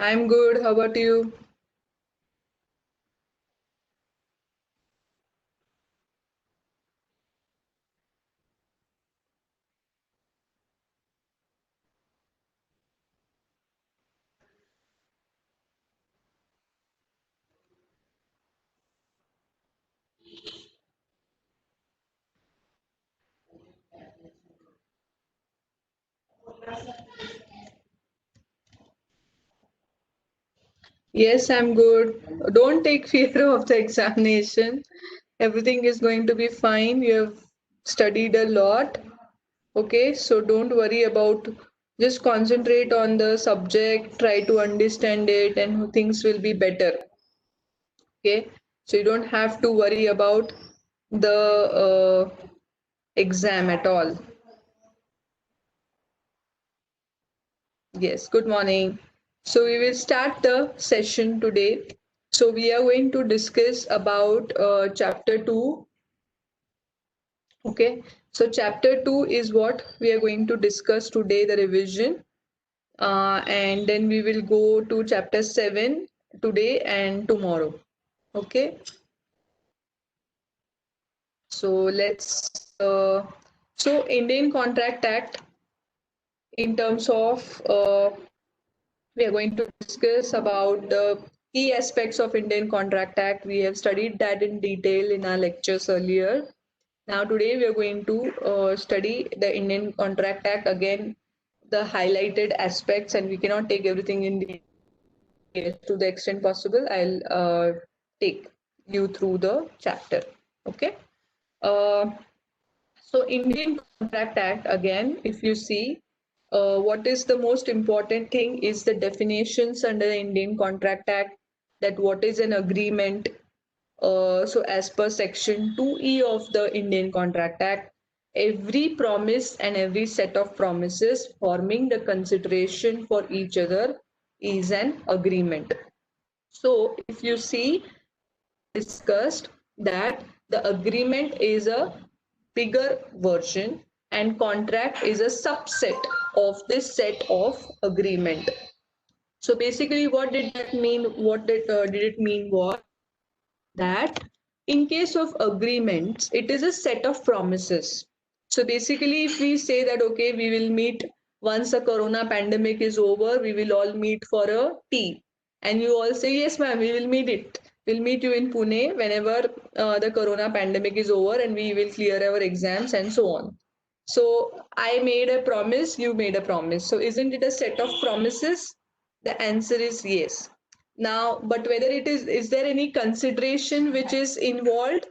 I'm good. How about you? Yes, I'm good. Don't take fear of the examination. Everything is going to be fine. You have studied a lot. Okay, so don't worry about just concentrate on the subject, try to understand it, and things will be better. Okay, so you don't have to worry about the exam at all. Yes, good morning. So we will start the session today. So we are going to discuss about chapter 2. Okay. So chapter 2 is what we are going to discuss today, the revision. And then we will go to chapter 7 today and tomorrow. Okay. So let's so Indian Contract Act in terms of we are going to discuss about the key aspects of Indian Contract Act. We have studied that in detail in our lectures earlier. Now today we are going to study the Indian Contract Act again, the highlighted aspects, and we cannot take everything in detail to the extent possible. I'll take you through the chapter. Okay. Uh, so Indian Contract Act again, if you see, what is the most important thing is the definitions under the Indian Contract Act, that what is an agreement. So as per section 2E of the Indian Contract Act, every promise and every set of promises forming the consideration for each other is an agreement. So if you see, discussed that the agreement is a bigger version and contract is a subset of this set of agreement. So basically what did that mean? What did it mean was that in case of agreements, it is a set of promises. So basically, if we say that, okay, we will meet once the corona pandemic is over, we will all meet for a tea. And you all say, yes, ma'am, we will meet it. We'll meet you in Pune whenever the corona pandemic is over and we will clear our exams and so on. So I made a promise, you made a promise. So isn't it a set of promises? The answer is yes. Now, but whether is there any consideration which is involved?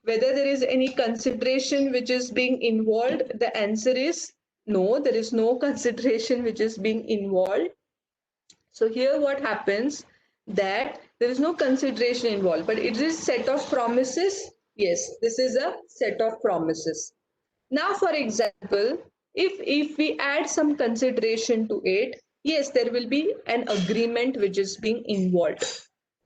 Whether there is any consideration which is being involved, the answer is no, there is no consideration which is being involved. So here what happens, that there is no consideration involved, but it is set of promises. Yes, this is a set of promises. Now, for example, if we add some consideration to it, yes, there will be an agreement which is being involved.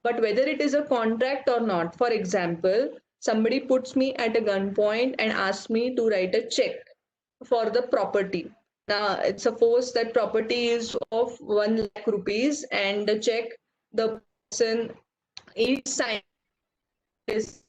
But whether it is a contract or not, for example, somebody puts me at a gunpoint and asks me to write a check for the property. Now, suppose that property is of 1 lakh rupees and the check the person is signing is,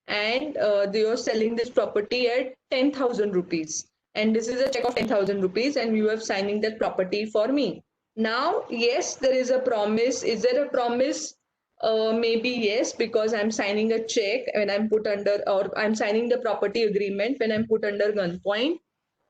and they are selling this property at 10,000 rupees. And this is a check of 10,000 rupees, and you are signing that property for me. Now, yes, there is a promise. Is there a promise? Maybe yes, because I'm signing a check when I'm put under, or I'm signing the property agreement when I'm put under gunpoint.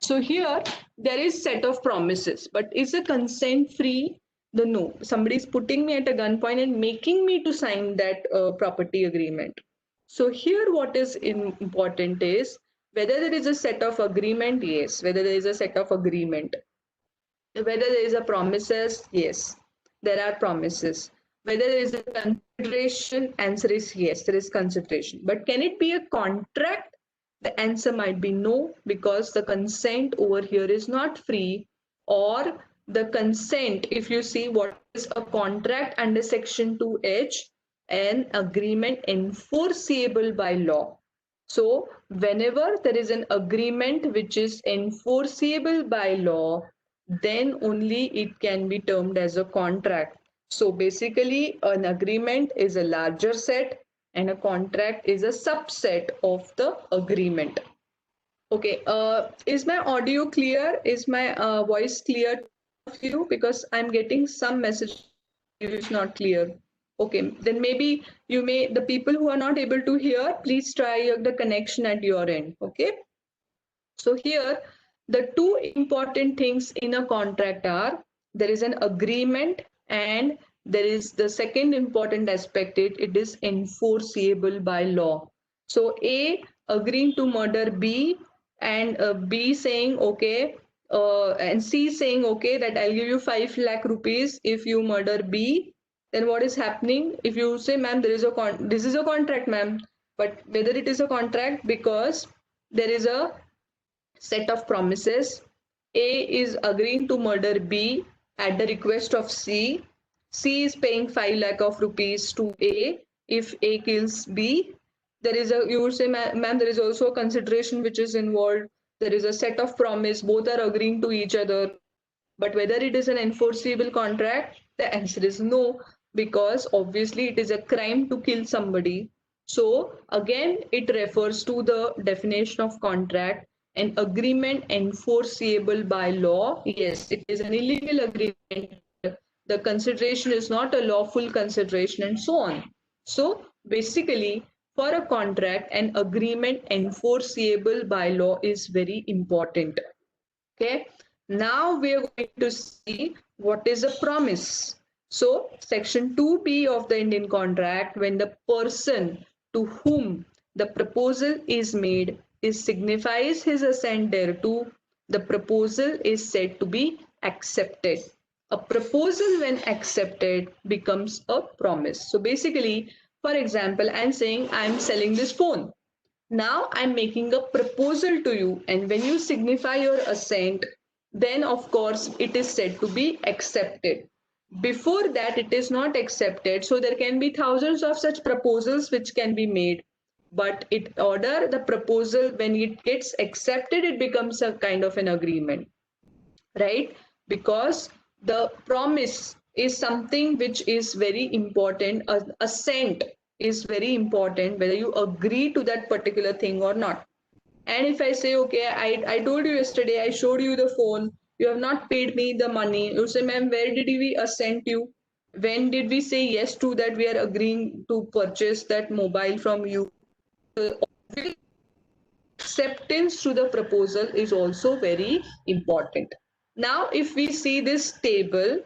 So here there is set of promises, but is the consent free? The no. Somebody is putting me at a gunpoint and making me to sign that property agreement. So here what is important is whether there is a set of agreement, yes. Whether there is a set of agreement. Whether there is a promises, yes. There are promises. Whether there is a consideration, answer is yes, there is consideration. But can it be a contract? The answer might be no, because the consent over here is not free, or the consent, if you see what is a contract under section 2H, an agreement enforceable by law. So whenever there is an agreement which is enforceable by law, then only it can be termed as a contract. So basically, an agreement is a larger set and a contract is a subset of the agreement. Okay, is my audio clear? Is my voice clear to you? Because I'm getting some message is not clear. Okay, then maybe you may, the people who are not able to hear, please try the connection at your end. Okay, so here the two important things in a contract are there is an agreement and there is the second important aspect, it is enforceable by law. So A agreeing to murder B and B saying okay, and C saying okay that I'll give you 5 lakh rupees if you murder B. Then what is happening? If you say, ma'am, there is a this is a contract, ma'am, but whether it is a contract because there is a set of promises. A is agreeing to murder B at the request of C. C is paying 5 lakh of rupees to A if A kills B. There is a, you would say, ma'am, there is also a consideration which is involved. There is a set of promise, both are agreeing to each other. But whether it is an enforceable contract, the answer is no, because obviously it is a crime to kill somebody. So again, it refers to the definition of contract. An agreement enforceable by law. Yes, it is an illegal agreement. The consideration is not a lawful consideration and so on. So basically, for a contract, an agreement enforceable by law is very important. Okay, now we are going to see what is a promise. So, section 2B of the Indian contract, when the person to whom the proposal is made is signifies his assent thereto, the proposal is said to be accepted. A proposal, when accepted, becomes a promise. So, basically, for example, I'm saying I'm selling this phone. Now I'm making a proposal to you, and when you signify your assent, then of course it is said to be accepted. Before that, it is not accepted. So there can be thousands of such proposals which can be made. But in order the proposal, when it gets accepted, it becomes a kind of an agreement, right? Because the promise is something which is very important. Assent is very important, whether you agree to that particular thing or not. And if I say, okay, I told you yesterday, I showed you the phone, you have not paid me the money. You say, ma'am, where did we assent you? When did we say yes to that? We are agreeing to purchase that mobile from you. Acceptance to the proposal is also very important. Now, if we see this table,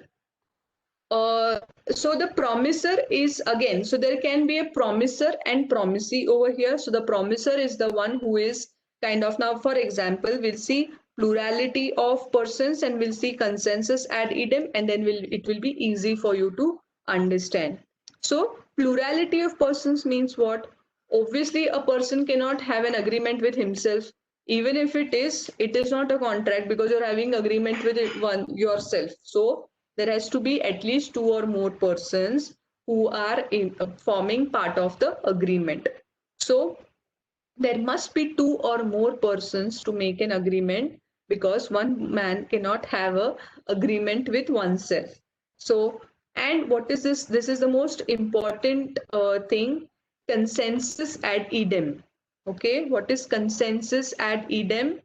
uh, so the promiser is again, so there can be a promiser and promisee over here. So the promiser is the one who is kind of, now for example, we'll see plurality of persons and we'll see consensus ad idem, and then it will be easy for you to understand. So plurality of persons means what? Obviously, a person cannot have an agreement with himself. Even if it is not a contract because you're having agreement with one yourself. So there has to be at least two or more persons who are forming part of the agreement. So there must be two or more persons to make an agreement, because one man cannot have a agreement with oneself. So, and what is this? This is the most important thing, consensus ad idem. Okay, what is consensus ad idem?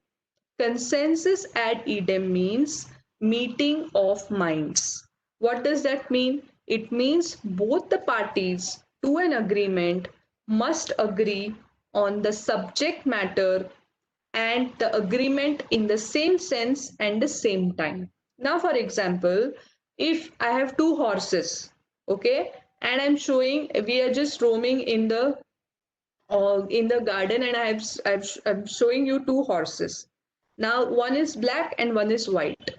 Consensus ad idem means meeting of minds. What does that mean? It means both the parties to an agreement must agree on the subject matter and the agreement in the same sense and the same time. Now, for example, if I have two horses, okay, and I'm showing, we are just roaming in the garden, and I'm showing you two horses. Now, one is black and one is white.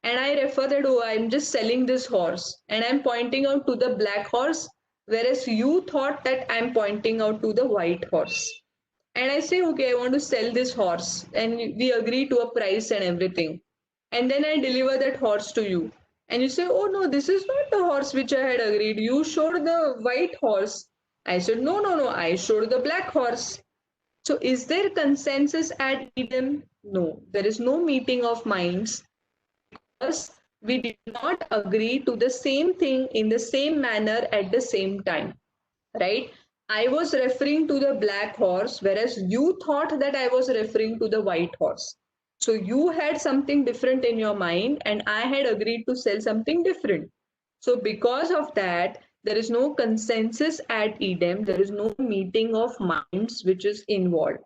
And I refer that, oh, I'm just selling this horse and I'm pointing out to the black horse, whereas you thought that I'm pointing out to the white horse. And I say, okay, I want to sell this horse, and we agree to a price and everything. And then I deliver that horse to you. And you say, oh no, this is not the horse which I had agreed. You showed the white horse. I said, no, no, no, I showed the black horse. So is there consensus at idem? No, there is no meeting of minds because we did not agree to the same thing in the same manner at the same time, right? I was referring to the black horse, whereas you thought that I was referring to the white horse. So you had something different in your mind, and I had agreed to sell something different. So because of that, there is no consensus at idem, there is no meeting of minds which is involved.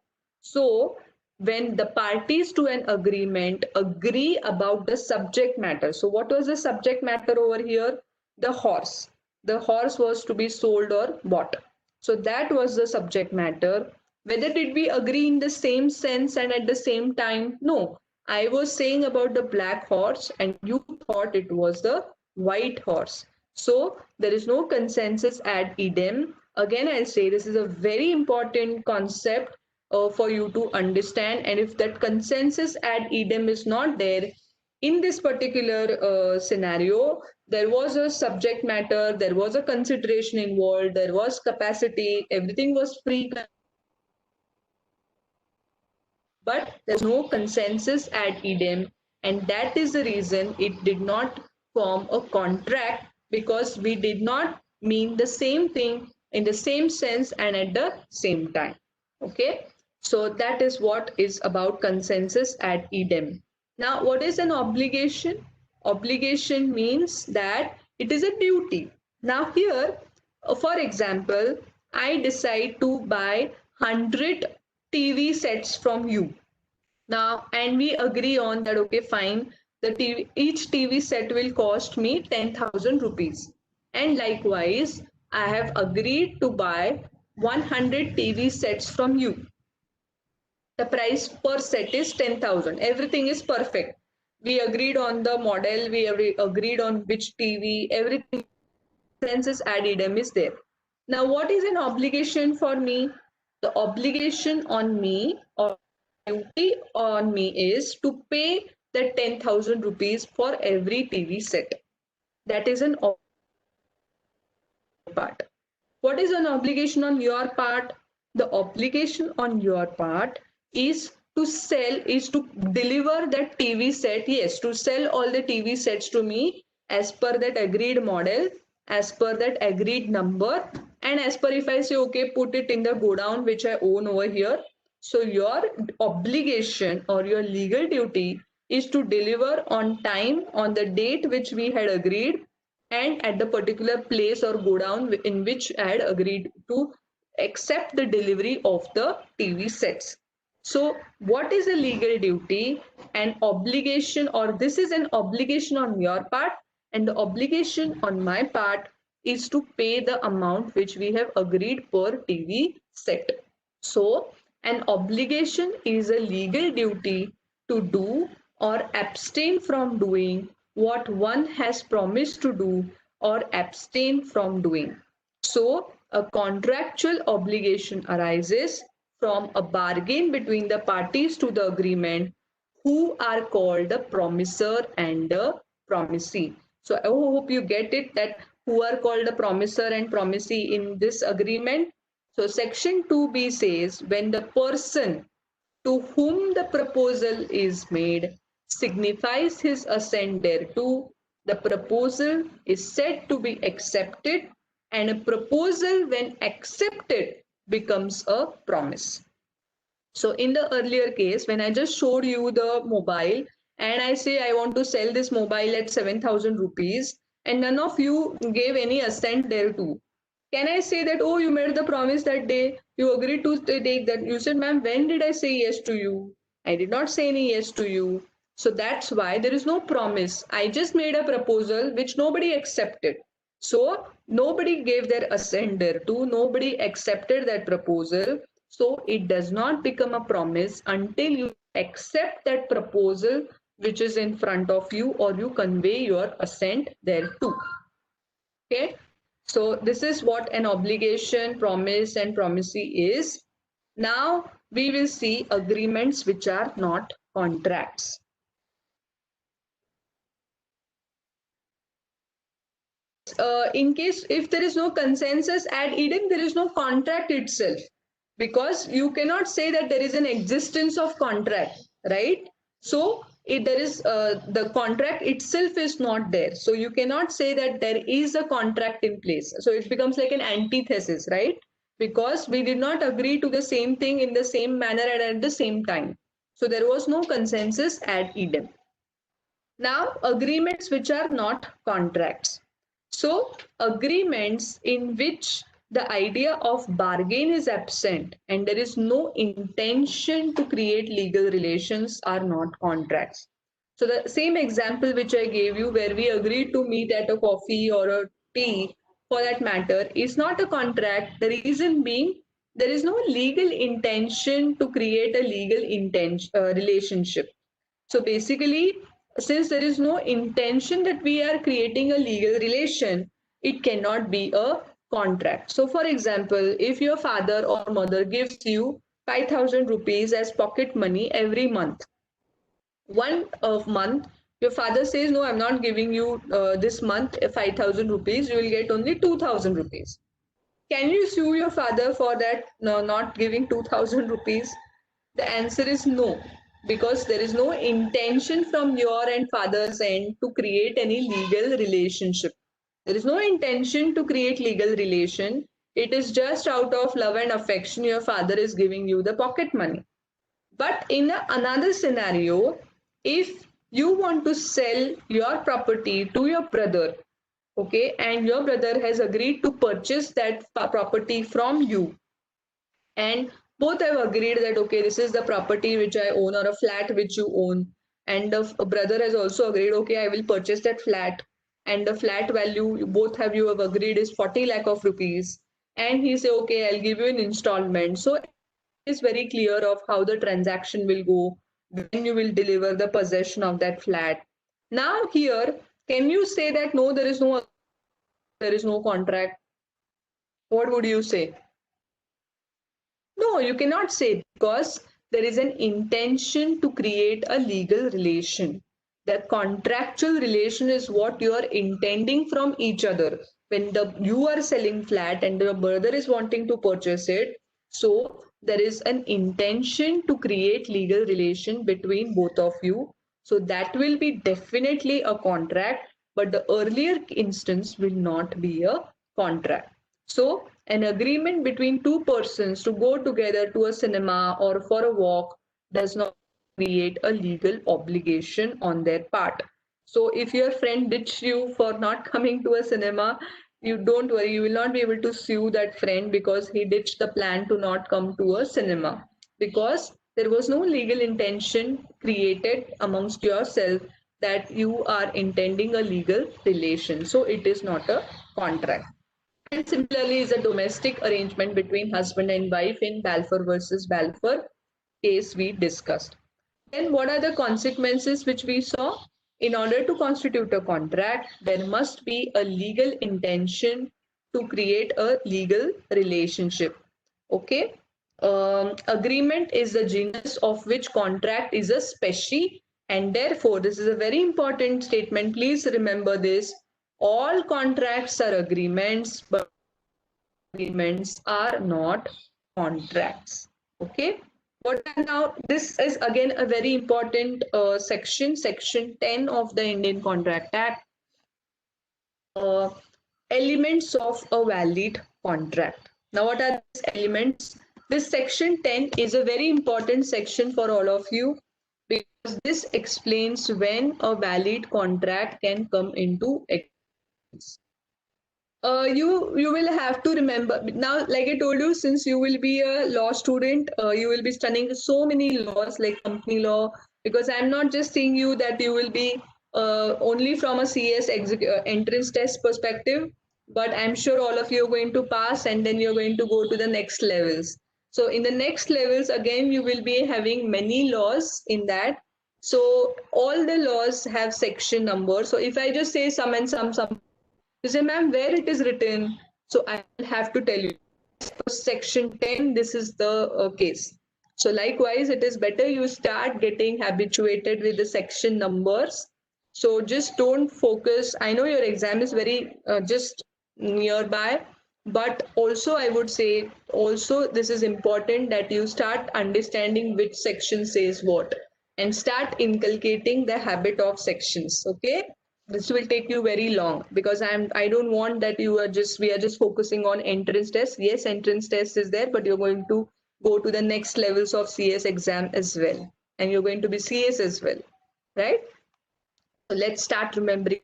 So when the parties to an agreement agree about the subject matter, so what was the subject matter over here? The horse. The horse was to be sold or bought. So that was the subject matter. Whether did we agree in the same sense and at the same time? No. I was saying about the black horse and you thought it was the white horse. So there is no consensus ad idem. Again, I'll say this is a very important concept for you to understand. And if that consensus ad idem is not there, in this particular scenario, there was a subject matter, there was a consideration involved, there was capacity, everything was free, but there's no consensus at idem, and that is the reason it did not form a contract, because we did not mean the same thing in the same sense and at the same time. Okay, so that is what is about consensus at idem. Now what is an obligation? Obligation means that it is a duty. Now here, for example, I decide to buy 100 TV sets from you now, and we agree on that, okay, fine, each TV set will cost me 10,000 rupees, and likewise I have agreed to buy 100 TV sets from you. The price per set is 10,000, everything is perfect, we agreed on the model, we agreed on which TV, everything, census ad idem is there. Now what is an obligation for me? The obligation on me, or duty on me, is to pay the 10,000 rupees for every TV set. That is an part. What is an obligation on your part? The obligation on your part is to sell, is to deliver that TV set. Yes, to sell all the TV sets to me as per that agreed model, as per that agreed number, and as per, if I say, okay, put it in the godown which I own over here. So your obligation or your legal duty is to deliver on time, on the date which we had agreed, and at the particular place or go down in which I had agreed to accept the delivery of the TV sets. So, what is a legal duty? An obligation, or this is an obligation on your part, and the obligation on my part is to pay the amount which we have agreed per TV set. So, an obligation is a legal duty to do or abstain from doing what one has promised to do or abstain from doing. So, a contractual obligation arises from a bargain between the parties to the agreement, who are called the promisor and the promisee. So, I hope you get it, that who are called the promisor and promisee in this agreement. So, section 2b says, when the person to whom the proposal is made signifies his assent thereto, the proposal is said to be accepted, and a proposal, when accepted, becomes a promise. So in the earlier case, when I just showed you the mobile and I say I want to sell this mobile at 7,000 rupees, and none of you gave any assent thereto, can I say that, oh, you made the promise that day, you agreed to take that? You said, ma'am, when did I say yes to you? I did not say any yes to you. So that's why there is no promise. I just made a proposal which nobody accepted. So nobody gave their assent thereto, nobody accepted that proposal. So it does not become a promise until you accept that proposal which is in front of you, or you convey your assent thereto. Okay, so this is what an obligation, promise, and promisee is. Now we will see agreements which are not contracts. In case if there is no consensus ad idem, there is no contract itself. because you cannot say that there is an existence of contract, right? So if there is the contract itself is not there, so you cannot say that there is a contract in place, so it becomes like an antithesis, right? Because we did not agree to the same thing in the same manner and at the same time, so there was no consensus at Eden. Now, agreements which are not contracts. So, agreements in which the idea of bargain is absent and there is no intention to create legal relations are not contracts. So, the same example which I gave you, where we agreed to meet at a coffee or a tea for that matter, is not a contract. The reason being, there is no legal intention to create a legal relationship. So basically, since there is no intention that we are creating a legal relation, it cannot be a contract. So, for example, if your father or mother gives you 5,000 rupees as pocket money every month, one of month your father says, no, I'm not giving you this month 5,000 rupees, you will get only 2,000 rupees. Can you sue your father for that, no, not giving 2,000 rupees? The answer is no, because there is no intention from your and father's end to create any legal relationship. There is no intention to create legal relation. It is just out of love and affection your father is giving you the pocket money. But in another scenario, if you want to sell your property to your brother, okay, and your brother has agreed to purchase that property from you, and both have agreed that okay, this is the property which I own or a flat which you own, and the brother has also agreed, okay, I will purchase that flat, and the flat value both have you have agreed is 40 lakh of rupees, and he say, okay, I'll give you an installment. So it is very clear of how the transaction will go, when you will deliver the possession of that flat. Now here, can you say that no, there is no contract? What would you say? No, you cannot say, because there is an intention to create a legal relation. The contractual relation is what you are intending from each other. When you are selling flat and your brother is wanting to purchase it, so there is an intention to create legal relation between both of you. So that will be definitely a contract, but the earlier instance will not be a contract. So, an agreement between two persons to go together to a cinema or for a walk does not create a legal obligation on their part. So, if your friend ditched you for not coming to a cinema, you don't worry, you will not be able to sue that friend because he ditched the plan to not come to a cinema, because there was no legal intention created amongst yourself that you are intending a legal relation. So, it is not a contract. And similarly is a domestic arrangement between husband and wife in Balfour versus Balfour case we discussed. Then what are the consequences which we saw? In order to constitute a contract, there must be a legal intention to create a legal relationship. Okay. Agreement is the genus of which contract is a species, and therefore this is a very important statement. Please remember this. All contracts are agreements, but agreements are not contracts. Okay. What are now? This is again a very important section, section 10 of the Indian Contract Act. Uh, Elements of a valid contract. Now, what are these elements? This section 10 is a very important section for all of you, because this explains when a valid contract can come into existence. You will have to remember now, like I told you, since you will be a law student, you will be studying so many laws like company law, because I'm not just saying you that you will be only from a CS entrance test perspective, but I'm sure all of you are going to pass and then you're going to go to the next levels. So in the next levels, again, you will be having many laws in that. So all the laws have section numbers. So if I just say some and some, you say, ma'am, where it is written? So I will have to tell you. Section 10, this is the case. So likewise, it is better you start getting habituated with the section numbers. So just don't focus. I know your exam is very just nearby, But also I would say, also this is important that you start understanding which section says what and start inculcating the habit of sections. Okay, this will take you very long because I don't want that we are just focusing on entrance test. Yes, entrance test is there, but you're going to go to the next levels of CS exam as well, and you're going to be CS as well, right? So let's start remembering.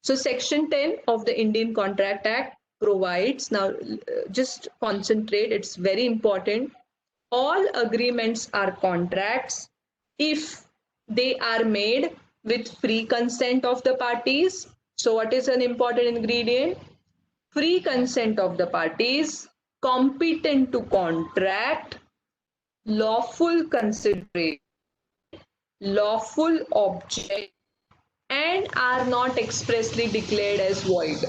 So Section 10 of the Indian Contract Act provides, now just concentrate, it's very important. All agreements are contracts if they are made with free consent of the parties. So what is an important ingredient? Free consent of the parties, competent to contract, lawful consideration, lawful object, and are not expressly declared as void.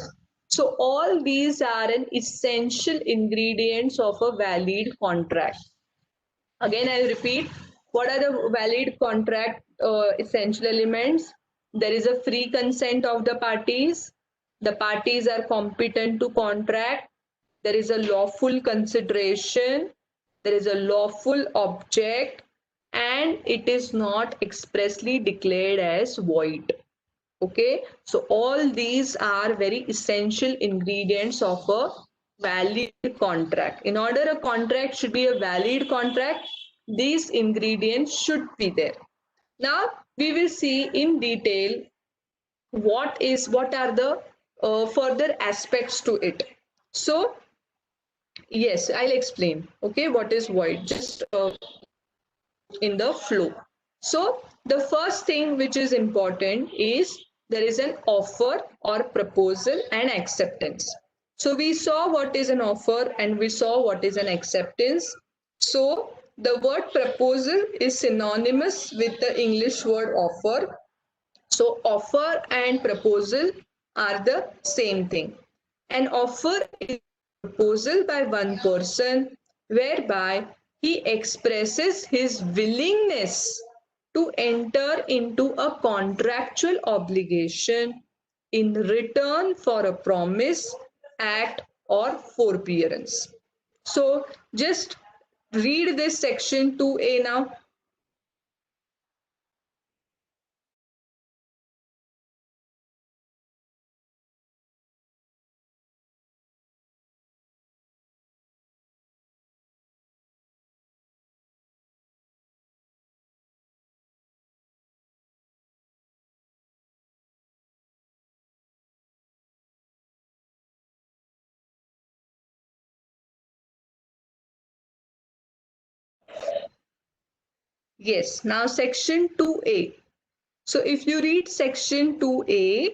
So all these are an essential ingredients of a valid contract. Again, I'll repeat, what are the valid contract essential elements? There is a free consent of the parties. The parties are competent to contract. There is a lawful consideration. There is a lawful object, and it is not expressly declared as void. Okay, so all these are very essential ingredients of a valid contract. In order a contract should be a valid contract, these ingredients should be there. Now we will see in detail what are the further aspects to it. So yes, I'll explain. Okay, what is void? Just in the flow. So the first thing which is important is there is an offer or proposal and acceptance. So we saw what is an offer and we saw what is an acceptance. So the word proposal is synonymous with the English word offer. So offer and proposal are the same thing. An offer is a proposal by one person whereby he expresses his willingness to enter into a contractual obligation in return for a promise, act, or forbearance. So just read this section 2A now. Yes, now section 2A. So if you read section 2A,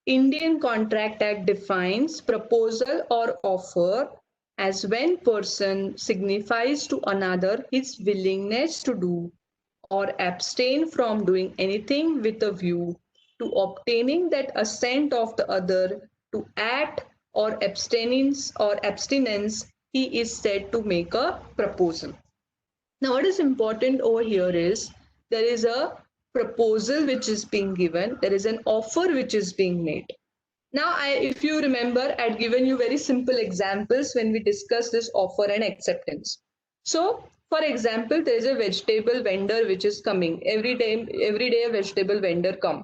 Indian Contract Act defines proposal or offer as when person signifies to another his willingness to do or abstain from doing anything with a view to obtaining that assent of the other to act or abstinence, he is said to make a proposal. Now, what is important over here is there is a proposal which is being given, there is an offer which is being made. Now, if you remember, I'd given you very simple examples when we discussed this offer and acceptance. So, for example, there is a vegetable vendor which is coming every day a vegetable vendor come.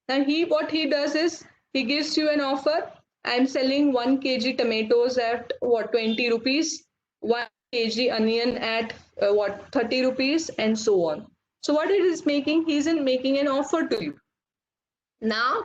And what he does is he gives you an offer. I'm selling 1 kg tomatoes at what 20 rupees, 1 kg onion at what 30 rupees, and so on. So what it is making, he isn't making an offer to you. Now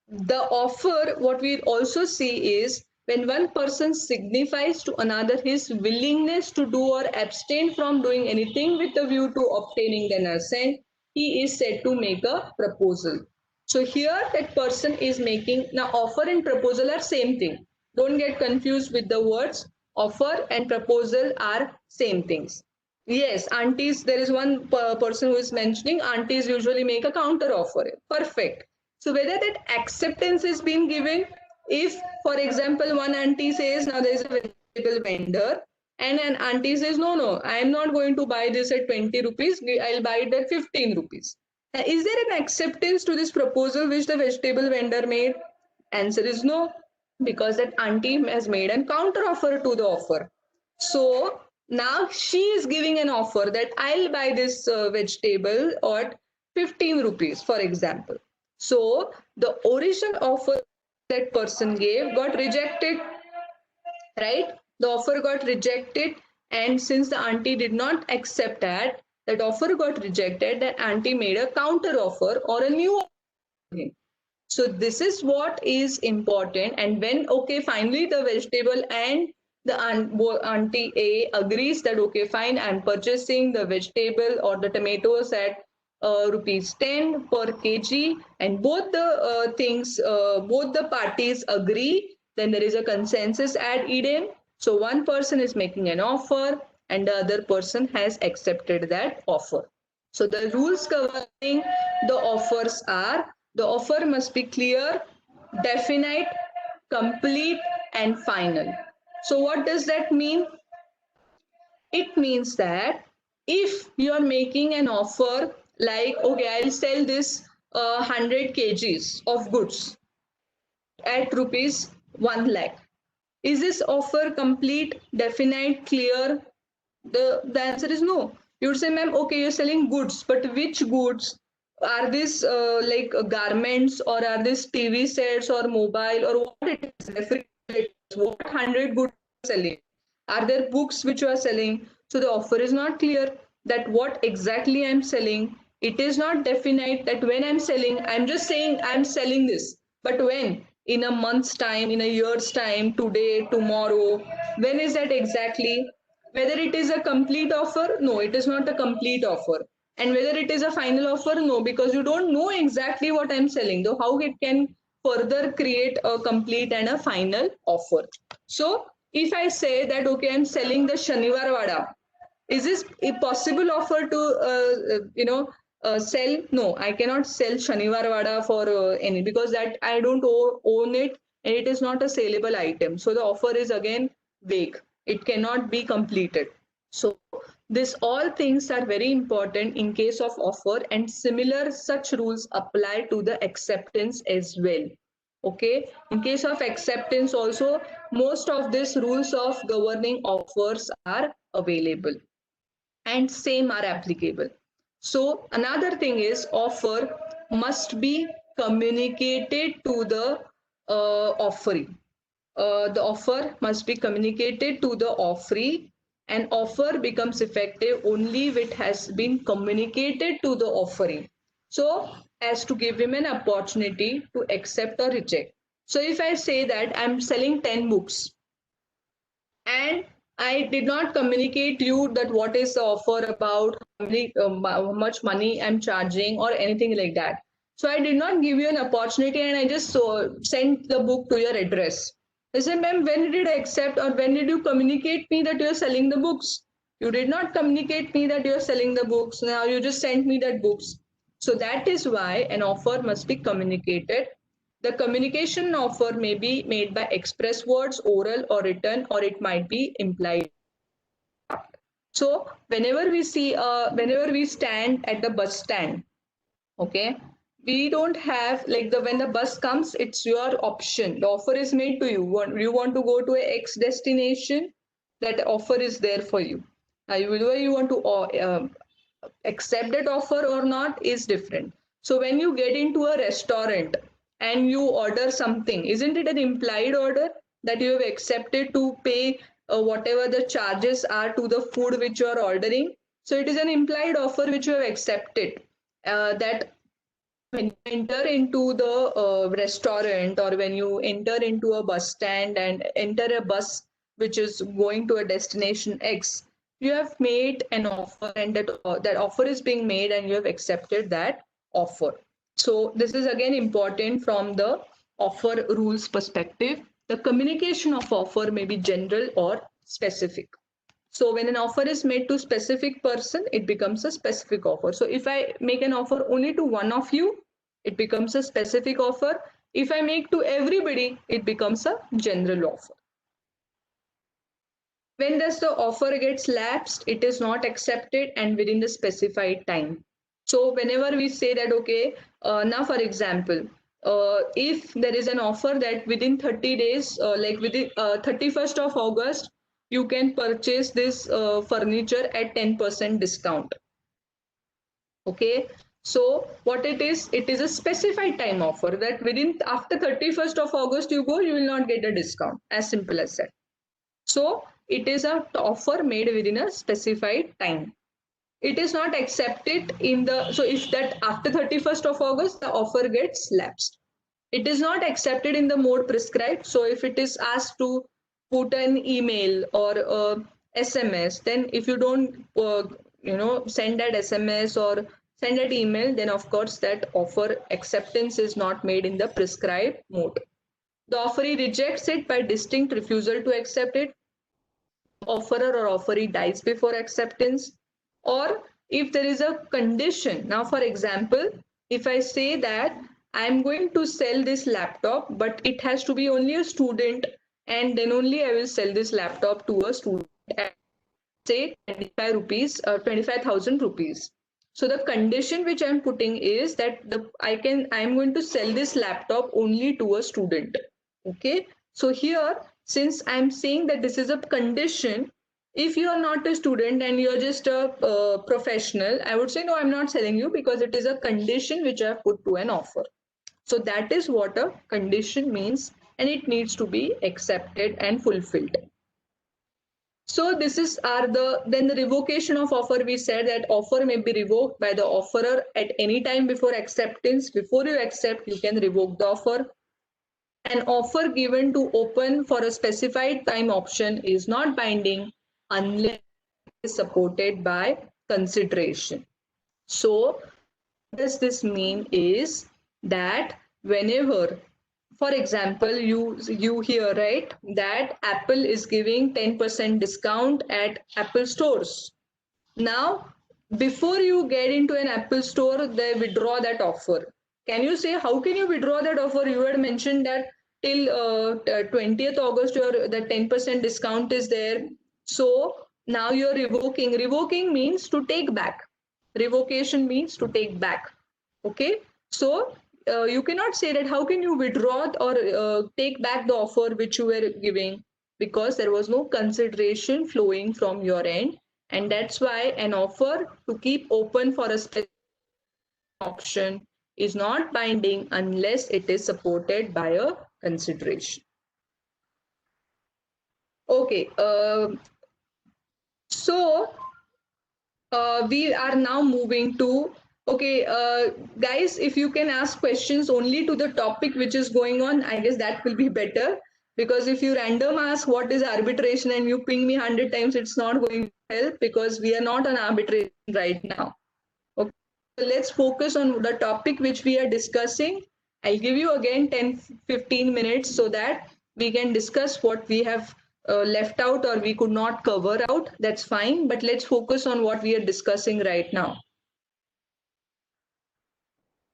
the offer, what we also see is when one person signifies to another his willingness to do or abstain from doing anything with a view to obtaining an assent, he is said to make a proposal. So here that person is making, now offer and proposal are same thing. Don't get confused with the words. Offer and proposal are same things. Yes, aunties, there is one person who is mentioning aunties usually make a counter offer. Perfect. So whether that acceptance is being given, if for example one auntie says now there is a vegetable vendor and an auntie says no, I am not going to buy this at 20 rupees, I'll buy it at 15 rupees. Now, is there an acceptance to this proposal which the vegetable vendor made? Answer is no. because that auntie has made a counter offer to the offer. So now she is giving an offer that I'll buy this vegetable at 15 rupees, for example. So the original offer that person gave got rejected, right? The offer got rejected, and since the auntie did not accept that offer got rejected, that auntie made a counter offer or a new offer. So this is what is important. And when, okay, finally the vegetable and the auntie A agrees that, okay, fine, I'm purchasing the vegetable or the tomatoes at rupees 10 per kg, and both the both the parties agree, then there is a consensus at Eden. So one person is making an offer and the other person has accepted that offer. So the rules governing the offers are: the offer must be clear, definite, complete, and final. So what does that mean? It means that if you are making an offer like, okay, I'll sell this 100 kgs of goods at rupees 1 lakh. Is this offer complete, definite, clear? The answer is no. You would say, ma'am, okay, you're selling goods, but which goods? Are these like garments, or are these TV sets or mobile, or what it is? Refrigerators, what 100 goods are selling? Are there books which you are selling? So the offer is not clear that what exactly I'm selling. It is not definite that when I'm selling, I'm just saying I'm selling this. But when? In a month's time, in a year's time, today, tomorrow. When is that exactly? Whether it is a complete offer? No, it is not a complete offer. And whether it is a final offer? No, because you don't know exactly what I'm selling, though how it can further create a complete and a final offer. So if I say that, okay, I'm selling the Shaniwar Vada, is this a possible offer to sell? No, I cannot sell Shaniwar Vada for any, because that I don't own it, and it is not a saleable item. So the offer is again vague. It cannot be completed. So this all things are very important in case of offer, and similar such rules apply to the acceptance as well. Okay, in case of acceptance also, most of these rules of governing offers are available and same are applicable. So another thing is, offer must be communicated to the offering. The offer must be communicated to the offeree. An offer becomes effective only if it has been communicated to the offering, so as to give him an opportunity to accept or reject. So if I say that I'm selling 10 books, and I did not communicate you that what is the offer about, how much money I'm charging or anything like that. So I did not give you an opportunity, and I just sent the book to your address. I said, ma'am, when did I accept, or when did you communicate me that you're selling the books? You did not communicate me that you're selling the books. Now you just sent me that books. So that is why an offer must be communicated. The communication offer may be made by express words, oral or written, or it might be implied. So whenever we stand at the bus stand, okay, we don't have like when the bus comes, it's your option. The offer is made to you. You want to go to a X destination, that offer is there for you. Whether you want to accept that offer or not is different. So when you get into a restaurant and you order something, isn't it an implied order that you have accepted to pay whatever the charges are to the food which you are ordering? So it is an implied offer which you have accepted. That when you enter into the restaurant, or when you enter into a bus stand and enter a bus which is going to a destination X, you have made an offer, and that offer is being made and you have accepted that offer. So this is again important from the offer rules perspective. The communication of offer may be general or specific. So when an offer is made to specific person, it becomes a specific offer. So if I make an offer only to one of you, it becomes a specific offer. If I make to everybody, it becomes a general offer. When does the offer gets lapsed? It is not accepted and within the specified time. So whenever we say that, okay, now for example, if there is an offer that within 30 days, like within 31st of August, you can purchase this furniture at 10% discount. Okay, so what it is a specified time offer that within after 31st of August you go, you will not get a discount. As simple as that. So it is a offer made within a specified time. It is not accepted in the, so if that after 31st of August the offer gets lapsed, it is not accepted in the mode prescribed. So if it is asked to put an email or SMS, then if you don't send that SMS or send that email, then of course that offer acceptance is not made in the prescribed mode. The offeree rejects it by distinct refusal to accept it. Offerer or offeree dies before acceptance, or if there is a condition. Now for example, if I say that I'm going to sell this laptop, but it has to be only a student, and then only I will sell this laptop to a student at say 25 rupees, 25,000 rupees. So the condition which I'm putting is that I'm going to sell this laptop only to a student. Okay, so here, since I'm saying that this is a condition, if you are not a student and you're just a professional, I would say no, I'm not selling you, because it is a condition which I've put to an offer. So that is what a condition means, and it needs to be accepted and fulfilled. So this is then the revocation of offer. We said that offer may be revoked by the offerer at any time before acceptance. Before you accept, you can revoke the offer. An offer given to open for a specified time option is not binding unless it is supported by consideration. So what does this mean is that whenever, for example, you hear, right, that Apple is giving 10% discount at Apple stores. Now, before you get into an Apple store, they withdraw that offer. Can you say how can you withdraw that offer? You had mentioned that till 20th August the 10% discount is there. So now you're revoking. Revoking means to take back. Revocation means to take back. Okay, so you cannot say that how can you withdraw or take back the offer which you were giving, because there was no consideration flowing from your end, and that's why an offer to keep open for a specific option is not binding unless it is supported by a consideration. Okay, so we are now moving to, okay, guys, if you can ask questions only to the topic which is going on, I guess that will be better, because if you random ask what is arbitration and you ping me 100 times, it's not going to help, because we are not on arbitration right now. Okay, so let's focus on the topic which we are discussing. I'll give you again 10-15 minutes so that we can discuss what we have left out or we could not cover out. That's fine, but let's focus on what we are discussing right now.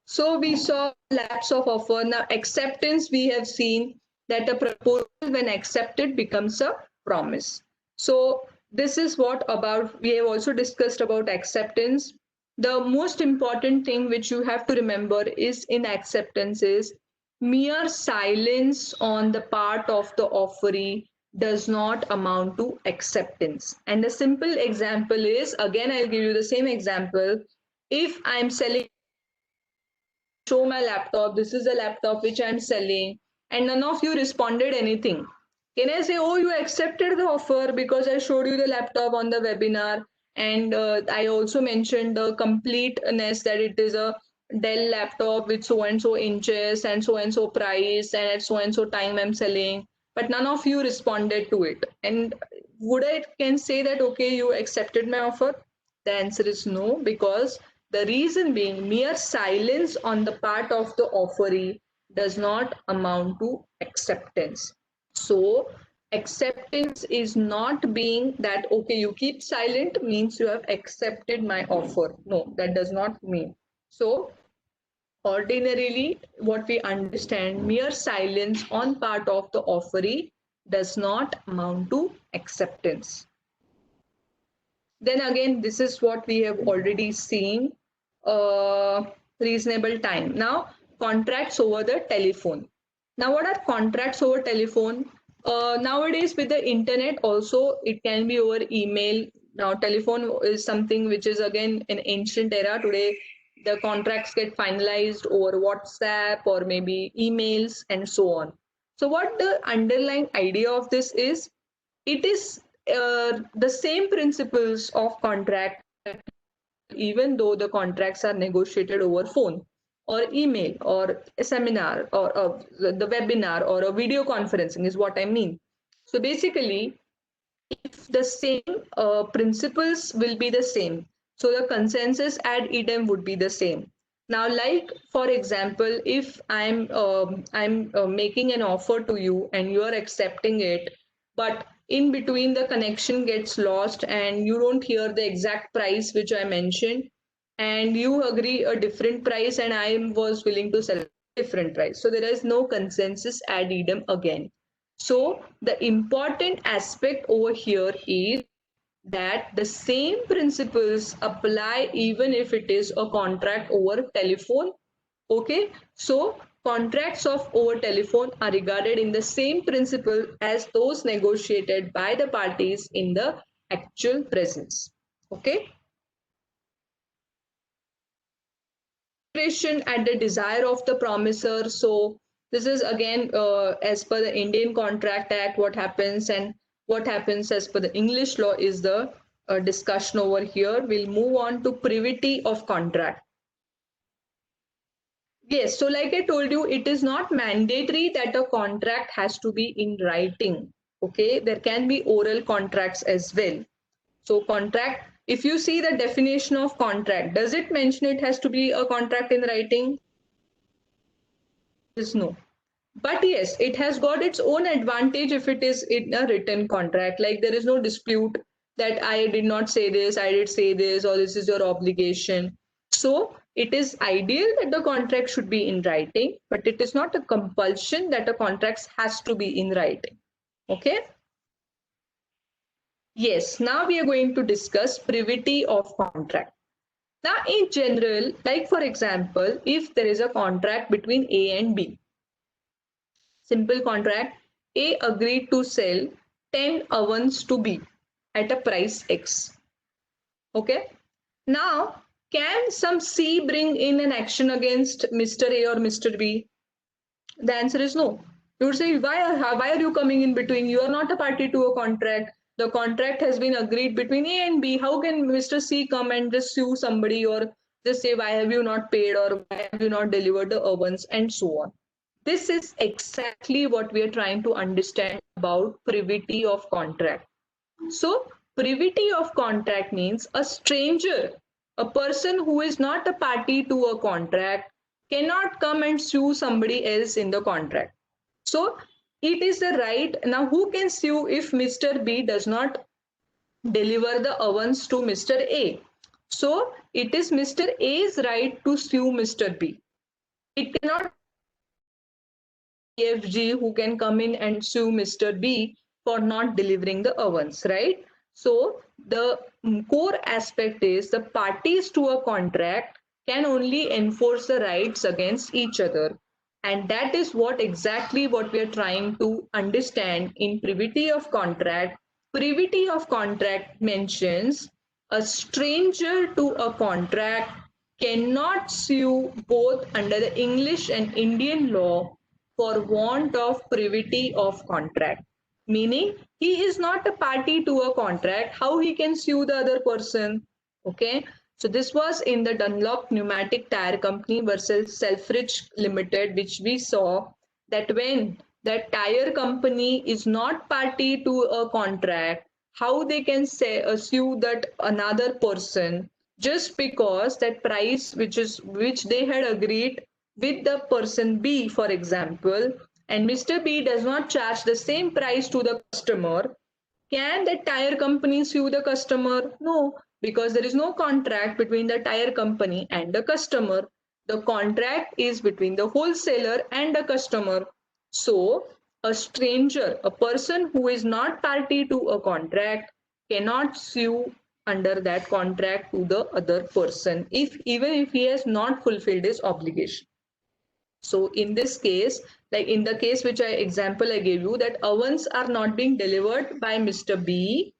So we saw lapse of offer. Now acceptance, we have seen that a proposal when accepted becomes a promise. So this is what about, we have also discussed about acceptance. The most important thing which you have to remember is in acceptance is mere silence on the part of the offeree does not amount to acceptance. And a simple example is, again, I'll give you the same example. If I'm selling, show my laptop, this is a laptop which I'm selling, and none of you responded anything, can I say, oh, you accepted the offer because I showed you the laptop on the webinar, and I also mentioned the completeness that it is a Dell laptop with so and so inches and so price and at so and so time I'm selling, but none of you responded to it, and would I can say that okay, you accepted my offer? The answer is no, because the reason being mere silence on the part of the offeree does not amount to acceptance. So acceptance is not being that okay, you keep silent means you have accepted my offer. No, that does not mean. So ordinarily, what we understand, mere silence on part of the offeree does not amount to acceptance. Then again, this is what we have already seen, reasonable time. Now, contracts over the telephone. Now, what are contracts over telephone? Nowadays, with the internet, also it can be over email. Now, telephone is something which is again an ancient era. Today, the contracts get finalized over WhatsApp or maybe emails and so on. So, what the underlying idea of this is? It is the same principles of contract, even though the contracts are negotiated over phone or email or a seminar or the webinar or a video conferencing is what I mean. So basically, if the same principles will be the same, so the consensus ad idem would be the same. Now, like for example, if I'm making an offer to you and you are accepting it, but in between the connection gets lost and you don't hear the exact price which I mentioned, and you agree a different price and I was willing to sell a different price. So there is no consensus ad idem again. So the important aspect over here is that the same principles apply even if it is a contract over telephone. Okay, so contracts of over telephone are regarded in the same principle as those negotiated by the parties in the actual presence. Okay. At the desire of the promisor. So this is again as per the Indian Contract Act what happens, and what happens as per the English law is the discussion over here. We'll move on to privity of contract. Yes, so like I told you, it is not mandatory that a contract has to be in writing. Okay, there can be oral contracts as well. So contract, if you see the definition of contract, does it mention it has to be a contract in writing? Is no. But yes, it has got its own advantage if it is in a written contract. Like there is no dispute that I did not say this, I did say this, or this is your obligation. So it is ideal that the contract should be in writing, but it is not a compulsion that a contract has to be in writing. Okay. Yes, now we are going to discuss privity of contract. Now, in general, like for example, if there is a contract between A and B, simple contract, A agreed to sell 10 ovens to B at a price X. Okay. Now, can some C bring in an action against Mr. A or Mr. B? The answer is no. You would say, why are you coming in between? You are not a party to a contract. The contract has been agreed between A and B. How can Mr. C come and just sue somebody or just say, why have you not paid or why have you not delivered the ovens and so on? This is exactly what we are trying to understand about privity of contract. So, privity of contract means a stranger, a person who is not a party to a contract, cannot come and sue somebody else in the contract. So, it is the right. Now, who can sue if Mr. B does not deliver the ovens to Mr. A? So, it is Mr. A's right to sue Mr. B. It cannot EFG who can come in and sue Mr. B for not delivering the ovens, right? So the core aspect is the parties to a contract can only enforce the rights against each other. And that is what exactly what we are trying to understand in privity of contract. Privity of contract mentions a stranger to a contract cannot sue both under the English and Indian law for want of privity of contract, meaning he is not a party to a contract. How he can sue the other person? Okay, so this was in the Dunlop Pneumatic Tire Company versus Selfridge Limited, which we saw that when the tire company is not party to a contract, how they can say sue that another person just because that price which they had agreed with the person B, for example, and Mr. B does not charge the same price to the customer. Can the tire company sue the customer? No, because there is no contract between the tire company and the customer. The contract is between the wholesaler and the customer. So, a stranger, a person who is not party to a contract, cannot sue under that contract to the other person, if even if he has not fulfilled his obligation. So in this case, like in the case which example I gave you, that ovens are not being delivered by Mr. B.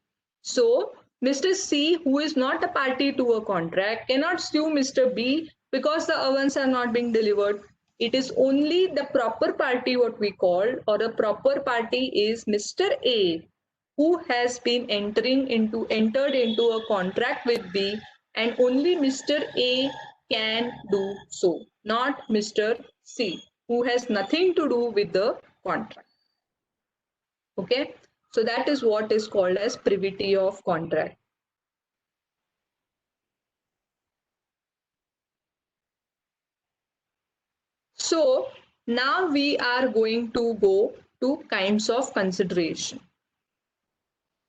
So Mr. C, who is not a party to a contract, cannot sue Mr. B because the ovens are not being delivered. It is only the proper party, what we call, or a proper party is Mr. A, who has been entered into a contract with B, and only Mr. A can do so, not Mr. C, who has nothing to do with the contract. Okay, so that is what is called as privity of contract. So now we are going to go to kinds of consideration.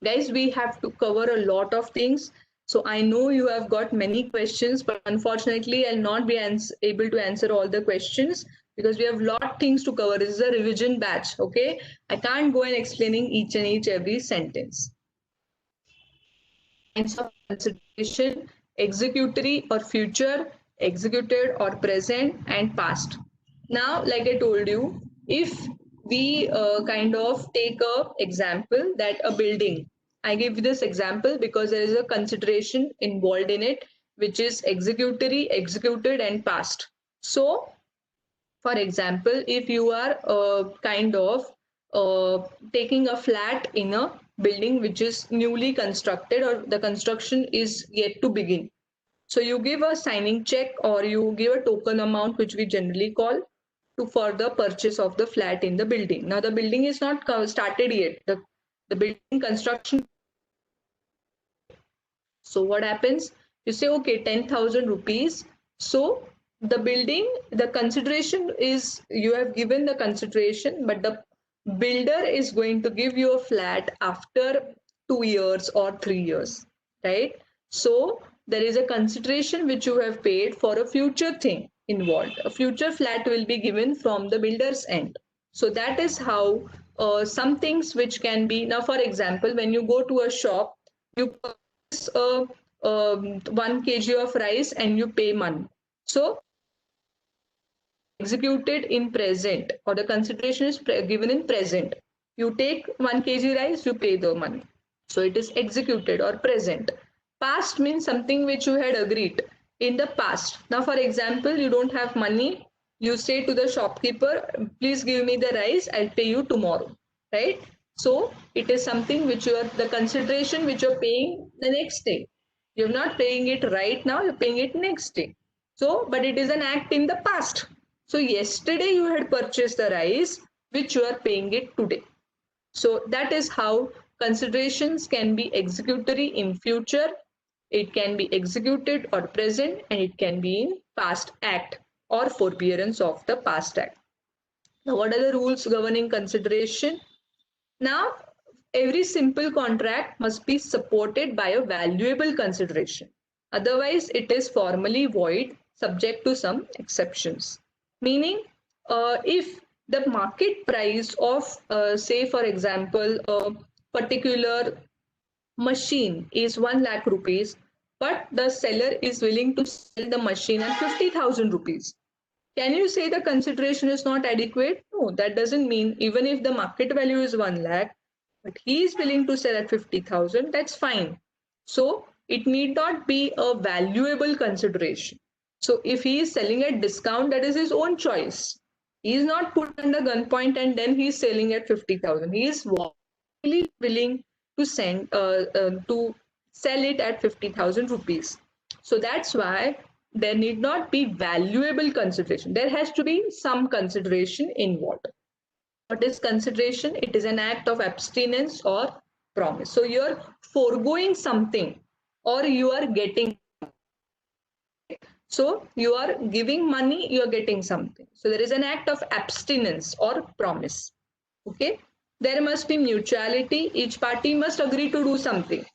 Guys, we have to cover a lot of things. So I know you have got many questions, but unfortunately I'll not be able to answer all the questions because we have lot of things to cover. This is a revision batch, okay? I can't go and explaining each and every sentence. Kinds of consideration: executory or future, executed or present, and past. Now, like I told you, if we kind of take a example that a building, I give this example because there is a consideration involved in it, which is executory, executed, and past. So, for example, if you are kind of taking a flat in a building which is newly constructed or the construction is yet to begin. So you give a signing check or you give a token amount, which we generally call, for the purchase of the flat in the building. Now the building is not started yet. The building construction. So what happens? You say, okay, 10,000 rupees. So the building, the consideration is, you have given the consideration, but the builder is going to give you a flat after 2 years or 3 years, right? So there is a consideration which you have paid for a future thing involved. A future flat will be given from the builder's end. So that is how some things which can be, now for example, when you go to a shop, you purchase a 1 kg of rice and you pay money. So executed in present, or the consideration is given in present. You take 1 kg rice, you pay the money. So it is executed or present. Past means something which you had agreed in the past. Now, for example, you don't have money. You say to the shopkeeper, please give me the rice, I'll pay you tomorrow, right? So it is something which you are, the consideration which you're paying the next day. You're not paying it right now, you're paying it next day. So, but it is an act in the past. So yesterday you had purchased the rice, which you are paying it today. So that is how considerations can be executory in future, it can be executed or present, and it can be in past act or forbearance of the past act. Now, what are the rules governing consideration? Now, every simple contract must be supported by a valuable consideration. Otherwise, it is formally void, subject to some exceptions. Meaning, if the market price of, say, for example, a particular machine is 1 lakh rupees, but the seller is willing to sell the machine at 50,000 rupees. Can you say the consideration is not adequate? No, that doesn't mean, even if the market value is 1 lakh, but he is willing to sell at 50,000, that's fine. So it need not be a valuable consideration. So if he is selling at discount, that is his own choice. He is not put under gunpoint and then he is selling at 50,000. He is really willing to sell it at 50,000 rupees. So that's why there need not be valuable consideration. There has to be some consideration involved. What is consideration? It is an act of abstinence or promise. So you're foregoing something or you are getting. So you are giving money, you are getting something. So there is an act of abstinence or promise. Okay. There must be mutuality. Each party must agree to do something.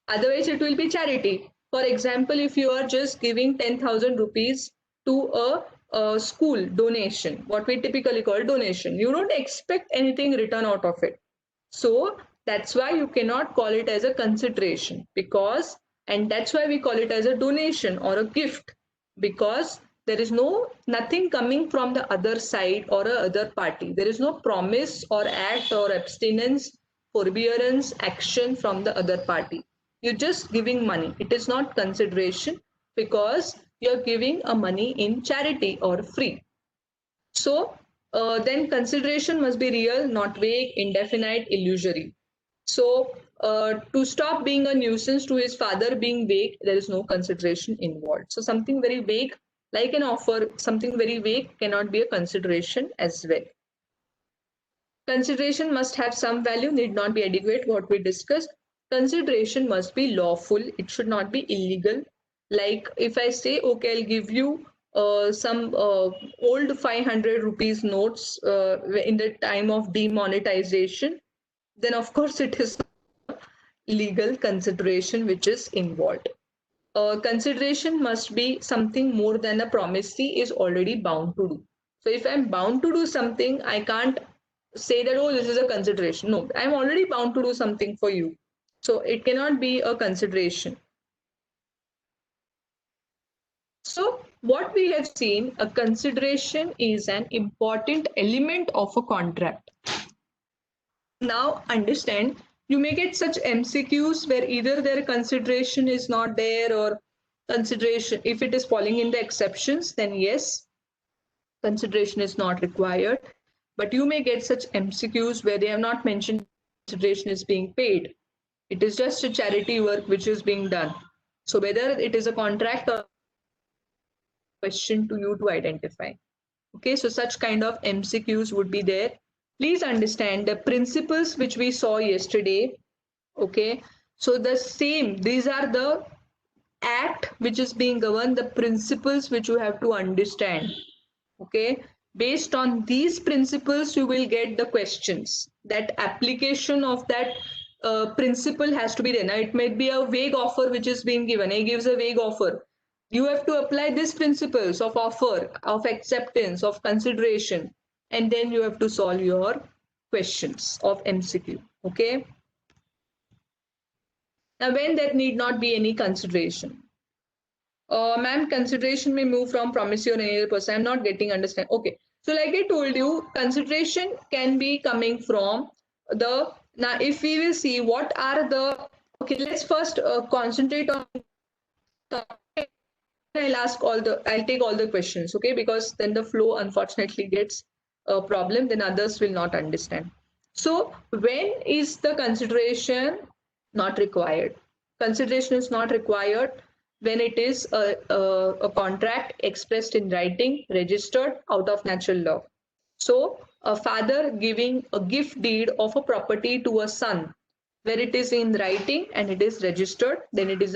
Otherwise, it will be charity. For example, if you are just giving 10,000 rupees to a school donation, what we typically call donation, you don't expect anything return out of it. So that's why you cannot call it as a consideration, because, and that's why we call it as a donation or a gift, because There is nothing coming from the other side or a other party. There is no promise or act or abstinence, forbearance, action from the other party. You're just giving money. It is not consideration because you're giving a money in charity or free. So then consideration must be real, not vague, indefinite, illusory. So to stop being a nuisance to his father being vague, there is no consideration involved. So something very vague, like an offer, something very vague cannot be a consideration as well. Consideration must have some value, need not be adequate, what we discussed. Consideration must be lawful, it should not be illegal. Like if I say, okay, I'll give you some old 500 rupees notes in the time of demonetization, then of course it is legal consideration which is involved. Consideration must be something more than a promisee is already bound to do. So if I'm bound to do something, I can't say that, oh, this is a consideration. No, I'm already bound to do something for you. So it cannot be a consideration. So what we have seen, a consideration is an important element of a contract. Now understand, you may get such MCQs where either their consideration is not there or consideration, if it is falling in the exceptions, then yes, consideration is not required. But you may get such MCQs where they have not mentioned consideration is being paid. It is just a charity work which is being done. So whether it is a contract or question to you to identify. Okay, so such kind of MCQs would be there. Please understand the principles which we saw yesterday. Okay, so the same, these are the act which is being governed, the principles which you have to understand. Okay, based on these principles you will get the questions. That application of that principle has to be there. Now it might be a vague offer which is being given. He gives a vague offer. You have to apply these principles of offer, of acceptance, of consideration, and then you have to solve your questions of MCQ. Okay. Now when there need not be any consideration. Ma'am, consideration may move from promissory or any other person. I'm not getting understand. Okay. So like I told you, consideration can be coming from the, now if we will see what are the, okay, let's first concentrate on, I'll take all the questions, okay, because then the flow unfortunately gets a problem, then others will not understand. So when is the consideration not required? Consideration is not required when it is a contract expressed in writing, registered out of natural law. So a father giving a gift deed of a property to a son, where it is in writing and it is registered, then it is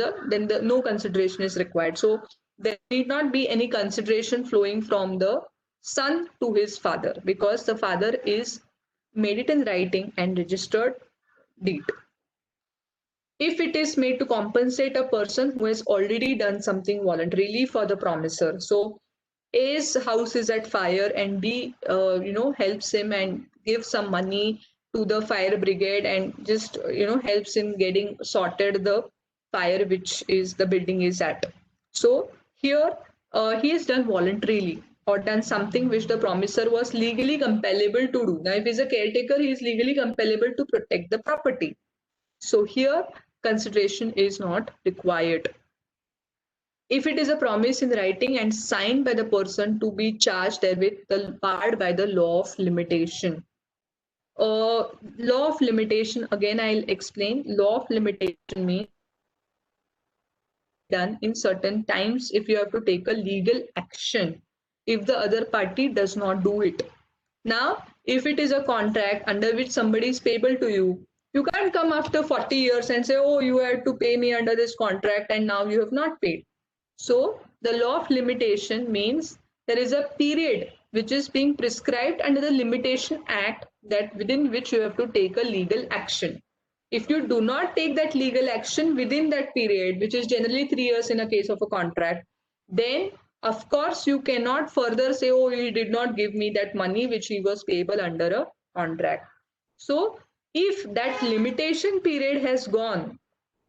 no consideration is required. So there need not be any consideration flowing from the son to his father, because the father is made it in writing and registered deed. If it is made to compensate a person who has already done something voluntarily for the promisor, so A's house is at fire and B helps him and gives some money to the fire brigade and just helps in getting sorted the fire which is the building is at. So here he has done voluntarily or done something which the promisor was legally compellable to do. Now if he's a caretaker, he is legally compellable to protect the property. So here consideration is not required. If it is a promise in writing and signed by the person to be charged therewith, barred by the law of limitation. Law of limitation, again I'll explain. Law of limitation means done in certain times if you have to take a legal action if the other party does not do it. Now, if it is a contract under which somebody is payable to you, you can't come after 40 years and say, oh, you had to pay me under this contract and now you have not paid. So the law of limitation means there is a period which is being prescribed under the Limitation Act, that within which you have to take a legal action. If you do not take that legal action within that period, which is generally 3 years in a case of a contract, then of course you cannot further say, oh, you did not give me that money which he was payable under a contract. So if that limitation period has gone,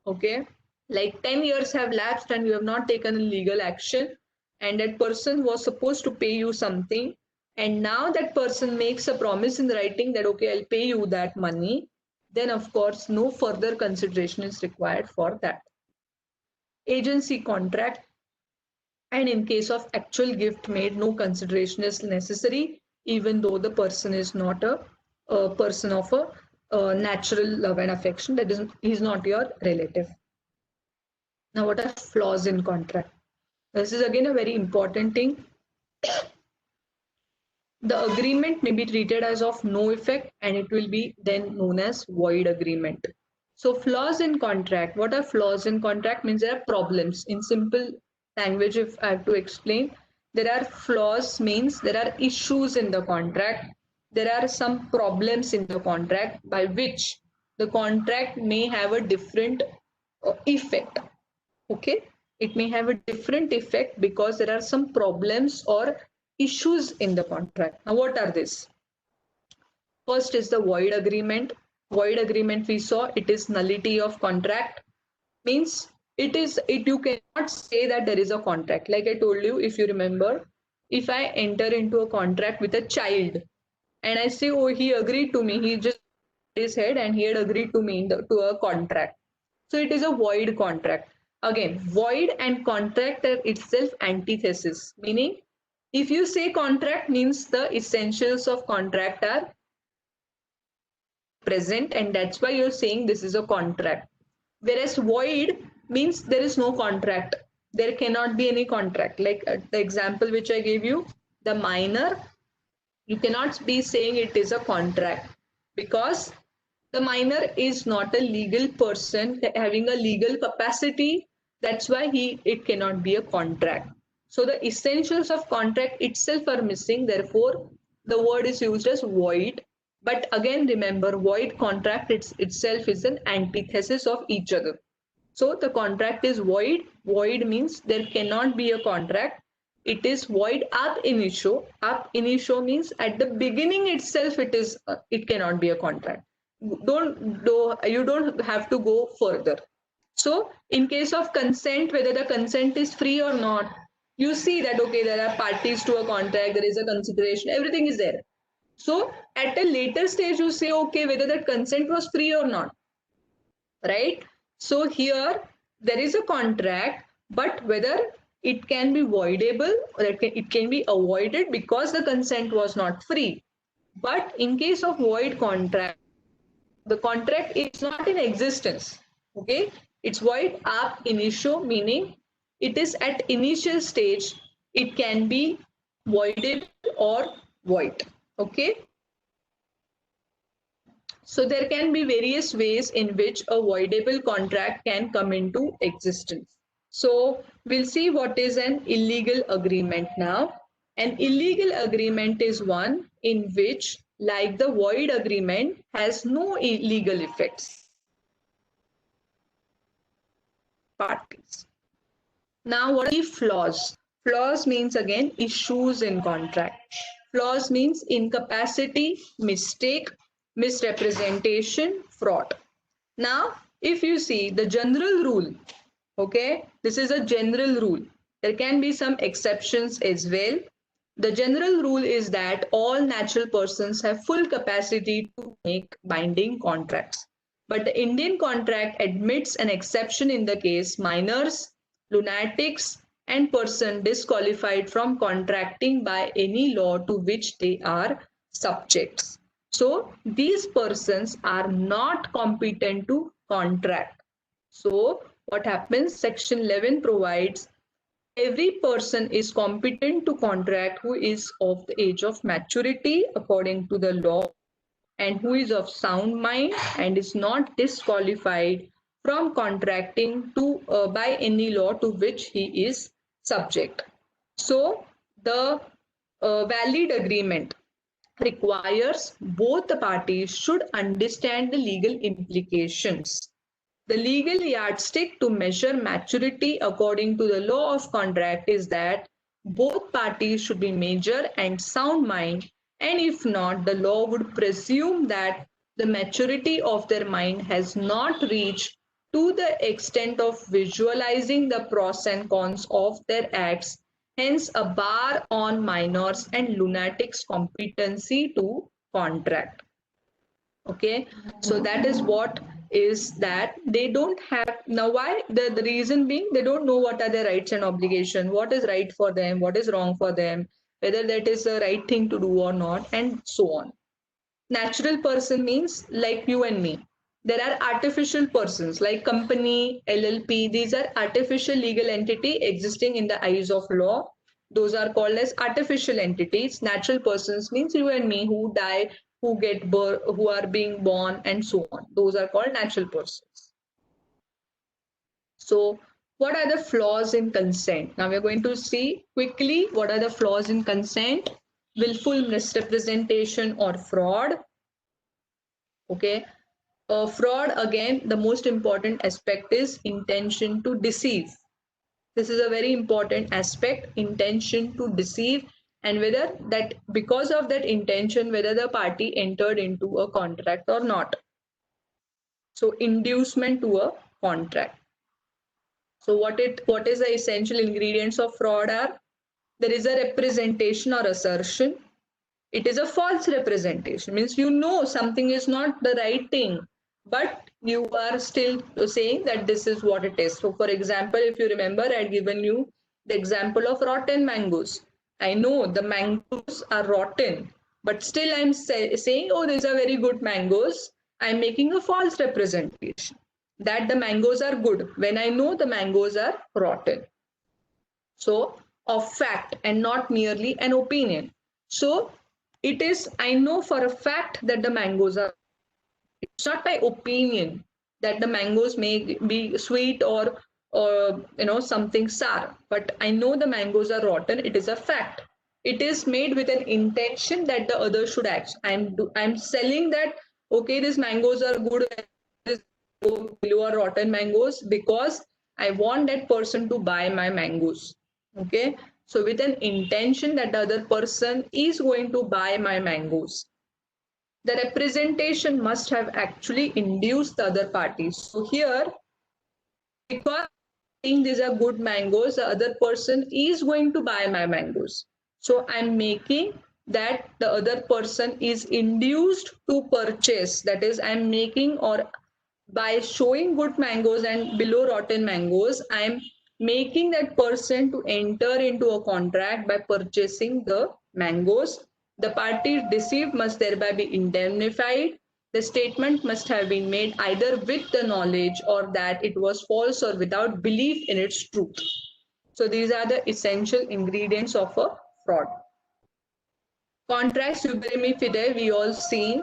okay, like 10 years have lapsed and you have not taken a legal action, and that person was supposed to pay you something, and now that person makes a promise in writing that, okay, I'll pay you that money, then of course no further consideration is required for that. Agency contract, and in case of actual gift made, no consideration is necessary, even though the person is not a person of a natural love and affection, that is, he's not your relative. Now, what are flaws in contract? This is again a very important thing. The agreement may be treated as of no effect, and it will be then known as void agreement. So flaws in contract. What are flaws in contract? Means there are problems. In simple language, if I have to explain, there are flaws means there are issues in the contract. There are some problems in the contract by which the contract may have a different effect. Okay, it may have a different effect because there are some problems or issues in the contract. Now, what are these? First is the void agreement. Void agreement, we saw, it is nullity of contract. Means you cannot say that there is a contract. Like I told you, if you remember, if I enter into a contract with a child and I say, oh, he agreed to me, he just his head and he had agreed to me to a contract. So it is a void contract. Again, void and contract are itself antithesis, meaning if you say contract means the essentials of contract are present, and that's why you're saying this is a contract. Whereas void means there is no contract. There cannot be any contract. Like the example which I gave you, the minor, you cannot be saying it is a contract because the minor is not a legal person having a legal capacity. That's why it cannot be a contract. So the essentials of contract itself are missing. Therefore, the word is used as void. But again, remember, void contract itself is an antithesis of each other. So the contract is void. Void means there cannot be a contract. It is void ab initio. Ab initio means at the beginning itself it cannot be a contract. You don't have to go further. So in case of consent, whether the consent is free or not, you see that, okay, there are parties to a contract, there is a consideration, everything is there. So at a later stage, you say, okay, whether that consent was free or not, right? So here there is a contract, but whether it can be voidable or it can be avoided because the consent was not free. But in case of void contract, the contract is not in existence. Okay, it's void ab initio, meaning it is at initial stage. It can be voided or void. Okay. So there can be various ways in which a voidable contract can come into existence. So we'll see what is an illegal agreement now. An illegal agreement is one in which, like the void agreement, has no legal effects. Parties. Now, what are the flaws? Flaws means again issues in contract. Flaws means incapacity, mistake, misrepresentation, fraud. Now, if you see the general rule, okay, this is a general rule. There can be some exceptions as well. The general rule is that all natural persons have full capacity to make binding contracts. But the Indian contract admits an exception in the case minors, lunatics, and persons disqualified from contracting by any law to which they are subjects. So these persons are not competent to contract. So what happens? Section 11 provides every person is competent to contract who is of the age of maturity according to the law and who is of sound mind and is not disqualified from contracting by any law to which he is subject. So the valid agreement requires both the parties should understand the legal implications. The legal yardstick to measure maturity according to the law of contract is that both parties should be mature and sound mind, and if not, the law would presume that the maturity of their mind has not reached to the extent of visualizing the pros and cons of their acts hence a bar on minors and lunatics' competency to contract. Okay, so that is what is that they don't have now. Why? The reason being they don't know what are their rights and obligation, what is right for them, what is wrong for them, whether that is the right thing to do or not, and so on. Natural person means like you and me. There are artificial persons like company, LLP. These are artificial legal entity existing in the eyes of law. Those are called as artificial entities. Natural persons means you and me who die, who get birth, who are being born, and so on. Those are called natural persons. So, what are the flaws in consent? Now we are going to see quickly what are the flaws in consent: willful misrepresentation or fraud. Okay, fraud, again, the most important aspect is intention to deceive. This is a very important aspect, intention to deceive, and whether that because of that intention, whether the party entered into a contract or not. So, inducement to a contract. So, what is the essential ingredients of fraud are? There is a representation or assertion. It is a false representation, means you know something is not the right thing, but you are still saying that this is what it is. So for example, if you remember, I had given you the example of rotten mangoes. I know the mangoes are rotten, but still I'm saying, oh, these are very good mangoes. I'm making a false representation that the mangoes are good when I know the mangoes are rotten. So of fact and not merely an opinion. So it is, I know for a fact that the mangoes are, it's not my opinion that the mangoes may be sweet or something sour, but I know the mangoes are rotten. It is a fact. It is made with an intention that the other should act. I'm selling that, okay, these mangoes are good, this below are rotten mangoes, because I want that person to buy my mangoes. Okay, so with an intention that the other person is going to buy my mangoes. The representation must have actually induced the other party. So here, because saying these are good mangoes, the other person is going to buy my mangoes. So I'm making that the other person is induced to purchase. That is, I'm making, or by showing good mangoes and below rotten mangoes, I'm making that person to enter into a contract by purchasing the mangoes. The party deceived must thereby be indemnified. The statement must have been made either with the knowledge or that it was false or without belief in its truth. So these are the essential ingredients of a fraud. Contracts Uberimi Fide, we all seen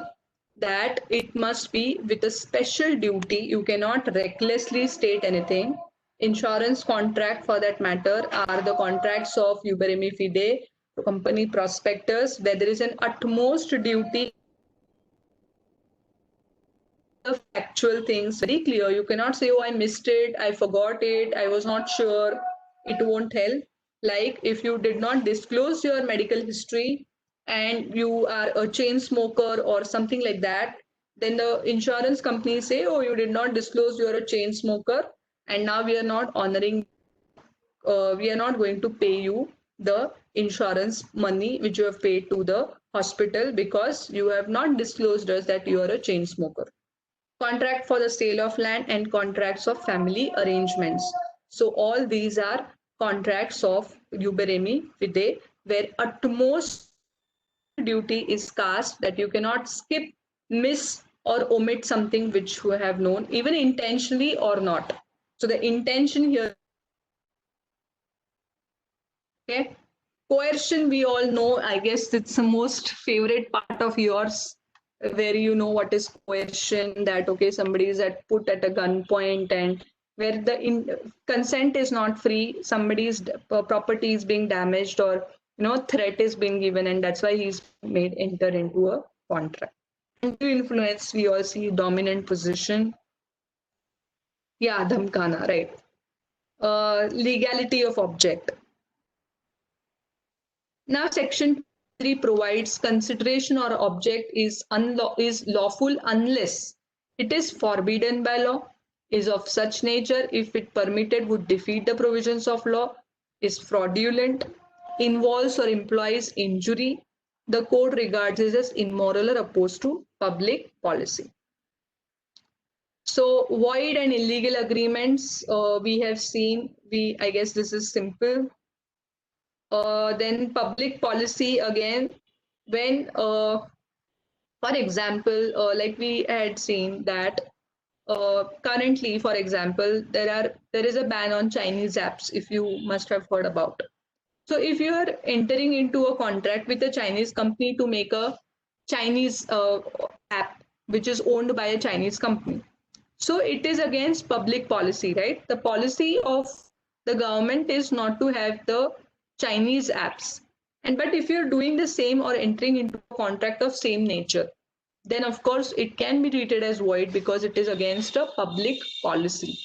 that it must be with a special duty. You cannot recklessly state anything. Insurance contract, for that matter, are the contracts of Uberimi Fide, company prospectus, where there is an utmost duty. The factual things very clear. You cannot say, oh, I missed it, I forgot it, I was not sure. It won't help. Like if you did not disclose your medical history and you are a chain smoker or something like that, then the insurance company say, oh, you did not disclose you're a chain smoker, and now we are not honoring, we are not going to pay you the insurance money which you have paid to the hospital because you have not disclosed us that you are a chain smoker. Contract for the sale of land and contracts of family arrangements. So all these are contracts of Uberemi Fide, where utmost duty is cast that you cannot skip, miss, or omit something which you have known, even intentionally or not. So the intention here, okay. Coercion, we all know, I guess it's the most favorite part of yours, where you know what is coercion, that okay, somebody is put at a gunpoint, and where the consent is not free, somebody's property is being damaged, or threat is being given, and that's why he's made enter into a contract. Undue influence, we all see dominant position. Yeah, dhamkana, right. Legality of object. Now, Section 3 provides consideration or object is lawful unless it is forbidden by law, is of such nature if it permitted would defeat the provisions of law, is fraudulent, involves or implies injury, the code regards it as immoral or opposed to public policy. So void and illegal agreements, we have seen, I guess this is simple. Then public policy again, when, for example, like we had seen that currently, for example, there is a ban on Chinese apps, if you must have heard about. So if you are entering into a contract with a Chinese company to make a Chinese app which is owned by a Chinese company, so it is against public policy, right? The policy of the government is not to have the Chinese apps. And but if you're doing the same or entering into a contract of same nature, then of course it can be treated as void because it is against a public policy.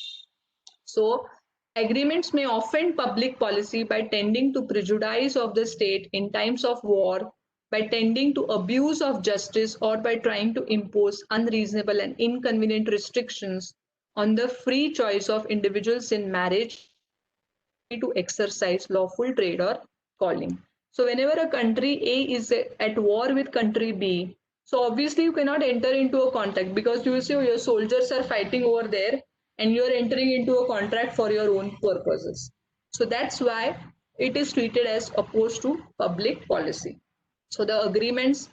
So agreements may offend public policy by tending to prejudice of the state in times of war, by tending to abuse of justice, or by trying to impose unreasonable and inconvenient restrictions on the free choice of individuals in marriage to exercise lawful trade or calling. So whenever a country A is at war with country B, so obviously you cannot enter into a contract because you will say, oh, your soldiers are fighting over there and you are entering into a contract for your own purposes. So that's why it is treated as opposed to public policy. So the agreements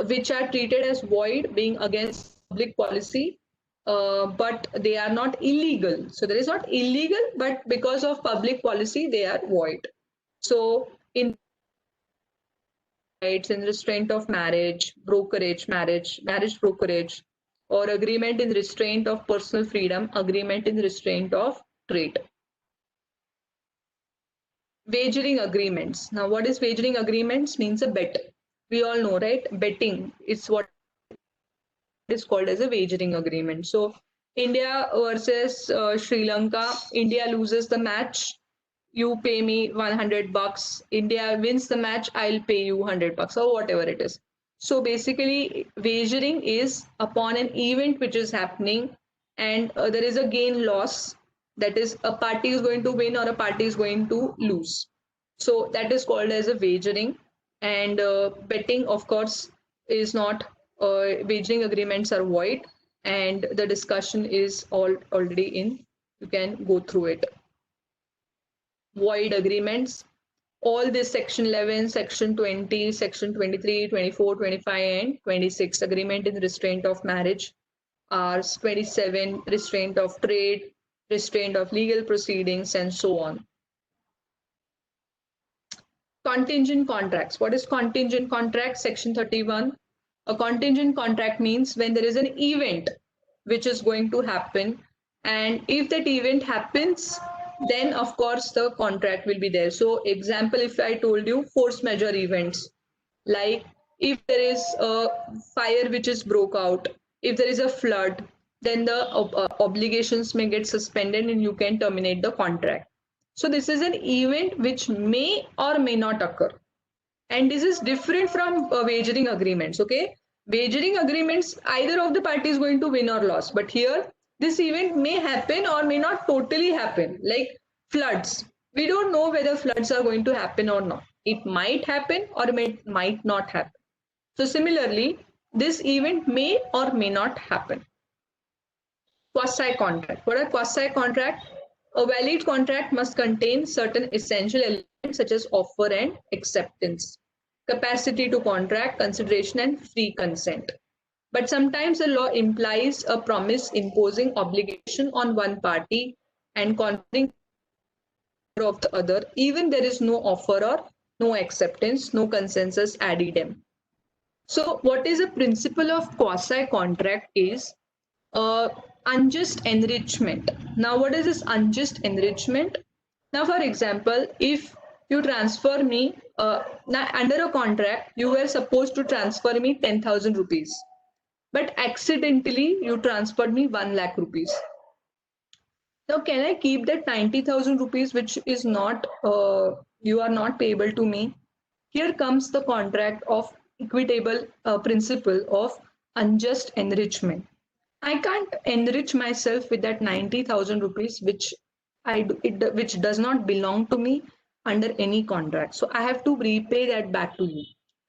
which are treated as void being against public policy, but they are not illegal. So there is not illegal, but because of public policy, they are void. So in rights in restraint of marriage, brokerage, marriage brokerage, or agreement in restraint of personal freedom, agreement in restraint of trade. Wagering agreements. Now, what is wagering agreements? Means a bet. We all know, right? Betting is what is called as a wagering agreement. So India versus Sri Lanka, India loses the match, you pay me $100. India wins the match, I'll pay you $100 or whatever it is. So basically, wagering is upon an event which is happening, and there is a gain loss. That is, a party is going to win or a party is going to lose. So that is called as a wagering. And betting, of course, is not. Wagering agreements are void, and the discussion is already in. You can go through it. Void agreements, all this section 11, section 20, section 23, 24, 25 and 26, agreement in restraint of marriage, Rs 27, restraint of trade, restraint of legal proceedings, and so on. Contingent contracts. What is contingent contract? Section 31. A contingent contract means when there is an event which is going to happen, and if that event happens, then of course the contract will be there. So example, if I told you force majeure events, like if there is a fire which is broke out, if there is a flood, then the obligations may get suspended and you can terminate the contract. So this is an event which may or may not occur. And this is different from wagering agreements, okay? Wagering agreements, either of the party is going to win or lose. But here, this event may happen or may not totally happen. Like floods. We don't know whether floods are going to happen or not. It might happen or might not happen. So similarly, this event may or may not happen. Quasi-contract. What are quasi-contract? A valid contract must contain certain essential elements such as offer and acceptance, capacity to contract, consideration, and free consent. But sometimes the law implies a promise imposing obligation on one party and conferring of the other, even there is no offer or no acceptance, no consensus ad idem. So what is a principle of quasi-contract is unjust enrichment. Now, what is this unjust enrichment? Now, for example, if you transfer me, now under a contract, you were supposed to transfer me 10,000 rupees, but accidentally you transferred me 1 lakh rupees. Now, can I keep that 90,000 rupees, which is not, you are not payable to me? Here comes the contract of equitable principle of unjust enrichment. I can't enrich myself with that 90,000 rupees, which which does not belong to me. under any contract. So I have to repay that back to you.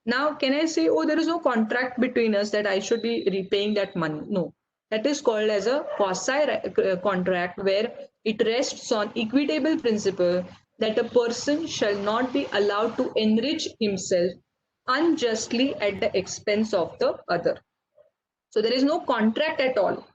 Now, can I say, oh, there is no contract between us that I should be repaying that money? No. That is called as a quasi contract, where it rests on equitable principle that a person shall not be allowed to enrich himself unjustly at the expense of the other. So there is no contract at all,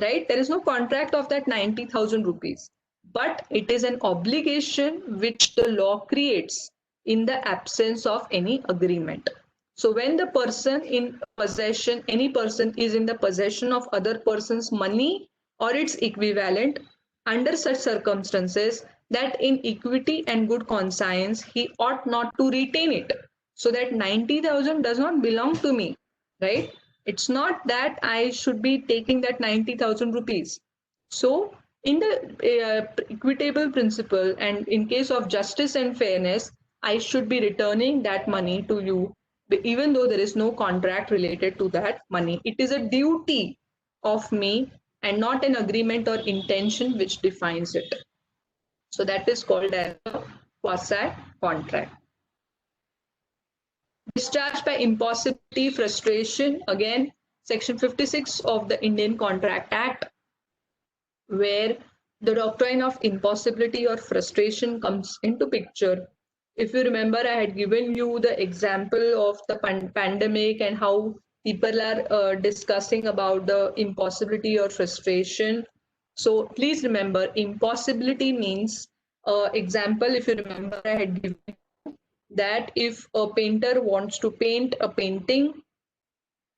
right? There is no contract of that 90,000 rupees, but it is an obligation which the law creates in the absence of any agreement. So when the person in possession, any person is in the possession of other person's money or its equivalent, under such circumstances, that in equity and good conscience, he ought not to retain it. So that 90,000 does not belong to me, right? It's not that I should be taking that 90,000 rupees. So, in the equitable principle and in case of justice and fairness, I should be returning that money to you, even though there is no contract related to that money. It is a duty of me and not an agreement or intention which defines it. So, that is called as a quasi contract. Discharge by impossibility, frustration, again, Section 56 of the Indian Contract Act, where the doctrine of impossibility or frustration comes into picture. If you remember, I had given you the example of the pandemic and how people are discussing about the impossibility or frustration. So please remember, impossibility means, example, if you remember, I had given that if a painter wants to paint a painting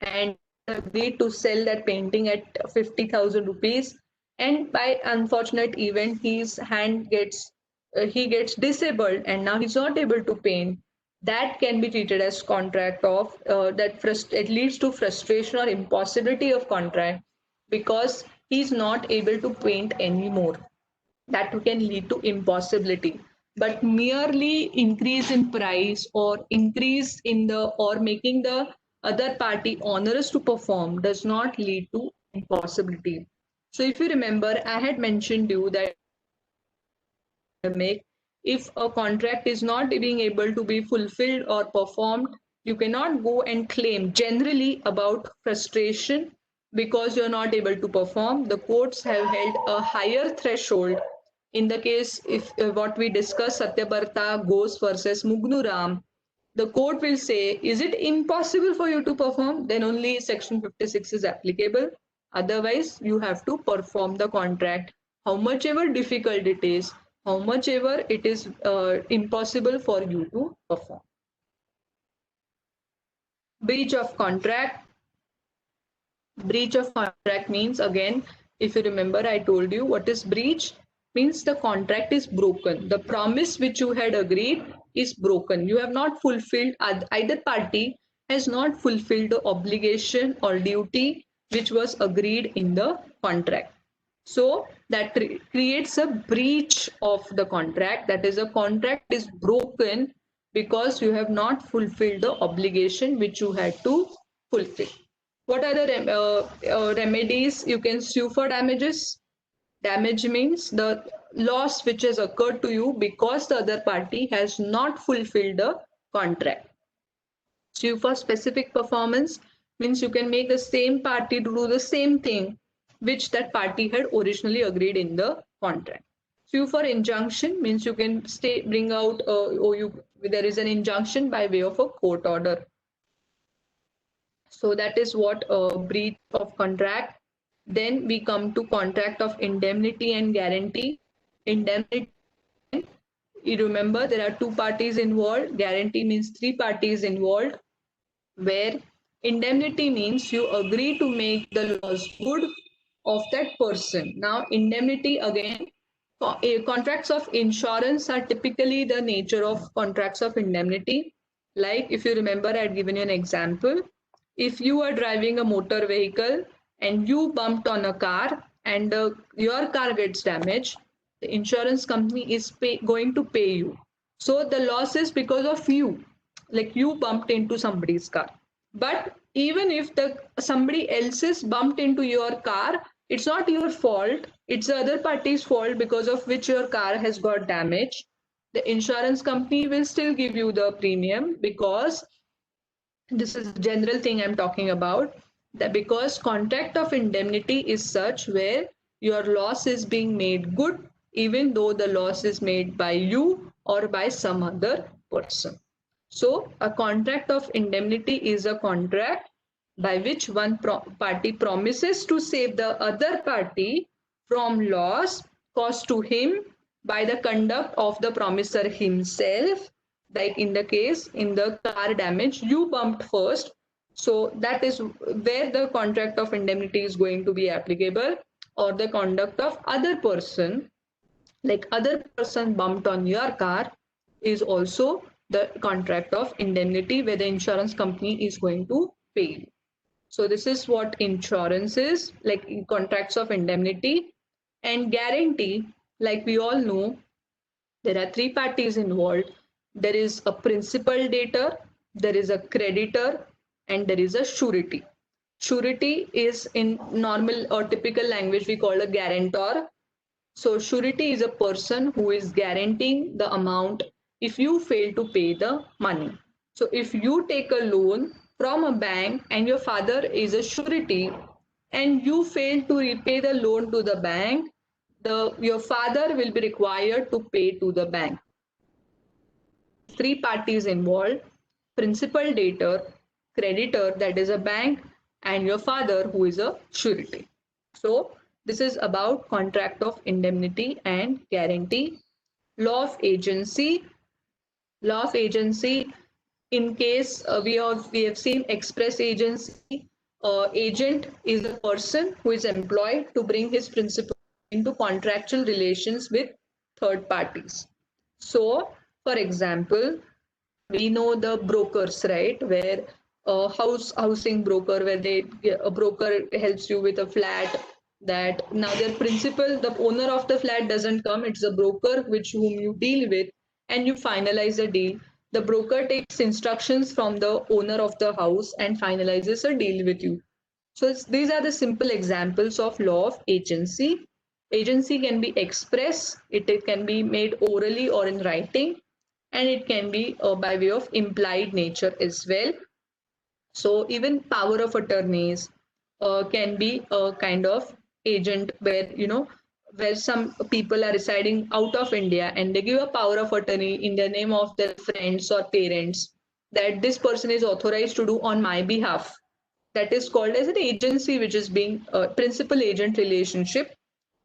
and agree to sell that painting at 50,000 rupees, and by unfortunate event his hand gets he gets disabled and now he's not able to paint, that can be treated as contract of it leads to frustration or impossibility of contract because he's not able to paint anymore. That can lead to impossibility. But merely increase in price or increase in the or making the other party onerous to perform does not lead to impossibility. So if you remember, I had mentioned you that if a contract is not being able to be fulfilled or performed, you cannot go and claim generally about frustration because you're not able to perform. The courts have held a higher threshold. In the case, if what we discuss, Satyabarta Ghosh versus Mugnuram, the court will say, is it impossible for you to perform? Then only Section 56 is applicable. Otherwise, you have to perform the contract, how much ever difficult it is, how much ever it is impossible for you to perform. Breach of contract. Breach of contract means, again, if you remember, I told you what is breach. Means the contract is broken. The promise which you had agreed is broken. You have not fulfilled, either party has not fulfilled the obligation or duty which was agreed in the contract. So that creates a breach of the contract. That is, a contract is broken because you have not fulfilled the obligation which you had to fulfill. What are the remedies? You can sue for damages. Damage means the loss which has occurred to you because the other party has not fulfilled the contract. Sue for specific performance means you can make the same party to do the same thing which that party had originally agreed in the contract. Sue for injunction means you can bring out there is an injunction by way of a court order. So that is what breach of contract. Then we come to contract of indemnity and guarantee. Indemnity, you remember there are two parties involved. Guarantee means three parties involved, where indemnity means you agree to make the loss good of that person. Now indemnity, again, contracts of insurance are typically the nature of contracts of indemnity. Like if you remember, I had given you an example. If you are driving a motor vehicle and you bumped on a car and your car gets damaged, the insurance company is going to pay you. So the loss is because of you, like you bumped into somebody's car. But even if somebody else's bumped into your car, it's not your fault. It's the other party's fault because of which your car has got damaged. the insurance company will still give you the premium, because this is the general thing I'm talking about, that because contract of indemnity is such where your loss is being made good even though the loss is made by you or by some other person. So a contract of indemnity is a contract by which one party promises to save the other party from loss caused to him by the conduct of the promisor himself. Like in the case in the car damage, you bumped first, so that is where the contract of indemnity is going to be applicable. Or the conduct of other person, like other person bumped on your car, is also the contract of indemnity where the insurance company is going to pay you. So this is what insurance is, like in contracts of indemnity. And guarantee, like we all know, there are three parties involved. There is a principal debtor, there is a creditor, and there is a surety. Surety is in normal or typical language we call a guarantor. So surety is a person who is guaranteeing the amount if you fail to pay the money. So if you take a loan from a bank and your father is a surety and you fail to repay the loan to the bank, your father will be required to pay to the bank. Three parties involved: principal debtor, creditor, that is a bank, and your father, who is a surety. So this is about contract of indemnity and guarantee. Law of agency. Law of agency, in case we have seen express agency. Agent is a person who is employed to bring his principal into contractual relations with third parties. So, for example, we know the brokers, right? Where a housing broker, where a broker helps you with a flat, that now their principal, the owner of the flat doesn't come, it's a broker which whom you deal with, and you finalize a deal. The broker takes instructions from the owner of the house and finalizes a deal with you. So these are the simple examples of law of agency. Agency can be express, it can be made orally or in writing, and it can be by way of implied nature as well. So even power of attorneys can be a kind of agent where, where some people are residing out of India and they give a power of attorney in the name of their friends or parents that this person is authorized to do on my behalf. That is called as an agency, which is being a principal agent relationship.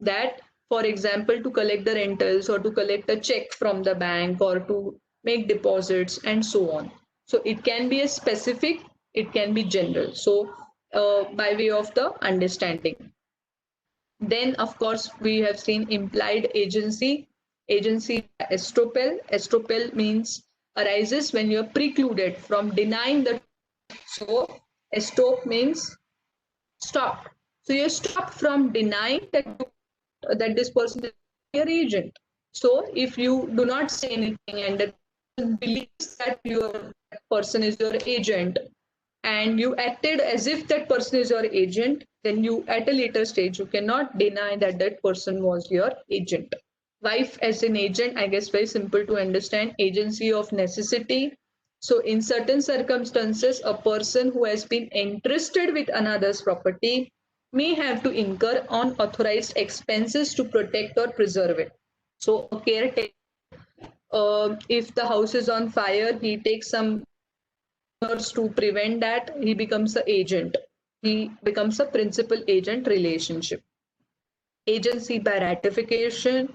That, for example, to collect the rentals or to collect a check from the bank or to make deposits and so on. So it can be a specific, it can be general. So by way of the understanding. Then, of course, we have seen implied agency. Agency estoppel. Estoppel means arises when you're precluded from denying the. So estop means stop. So you're stopped from denying that this person is your agent. So if you do not say anything and the person believes that that person is your agent, and you acted as if that person is your agent, then you at a later stage you cannot deny that that person was your agent. Wife as an agent, I guess very simple to understand. Agency of necessity. So in certain circumstances, a person who has been entrusted with another's property may have to incur unauthorized expenses to protect or preserve it. So a caretaker, if the house is on fire, he takes some measures to prevent that. He becomes an agent. He becomes a principal agent relationship. Agency by ratification.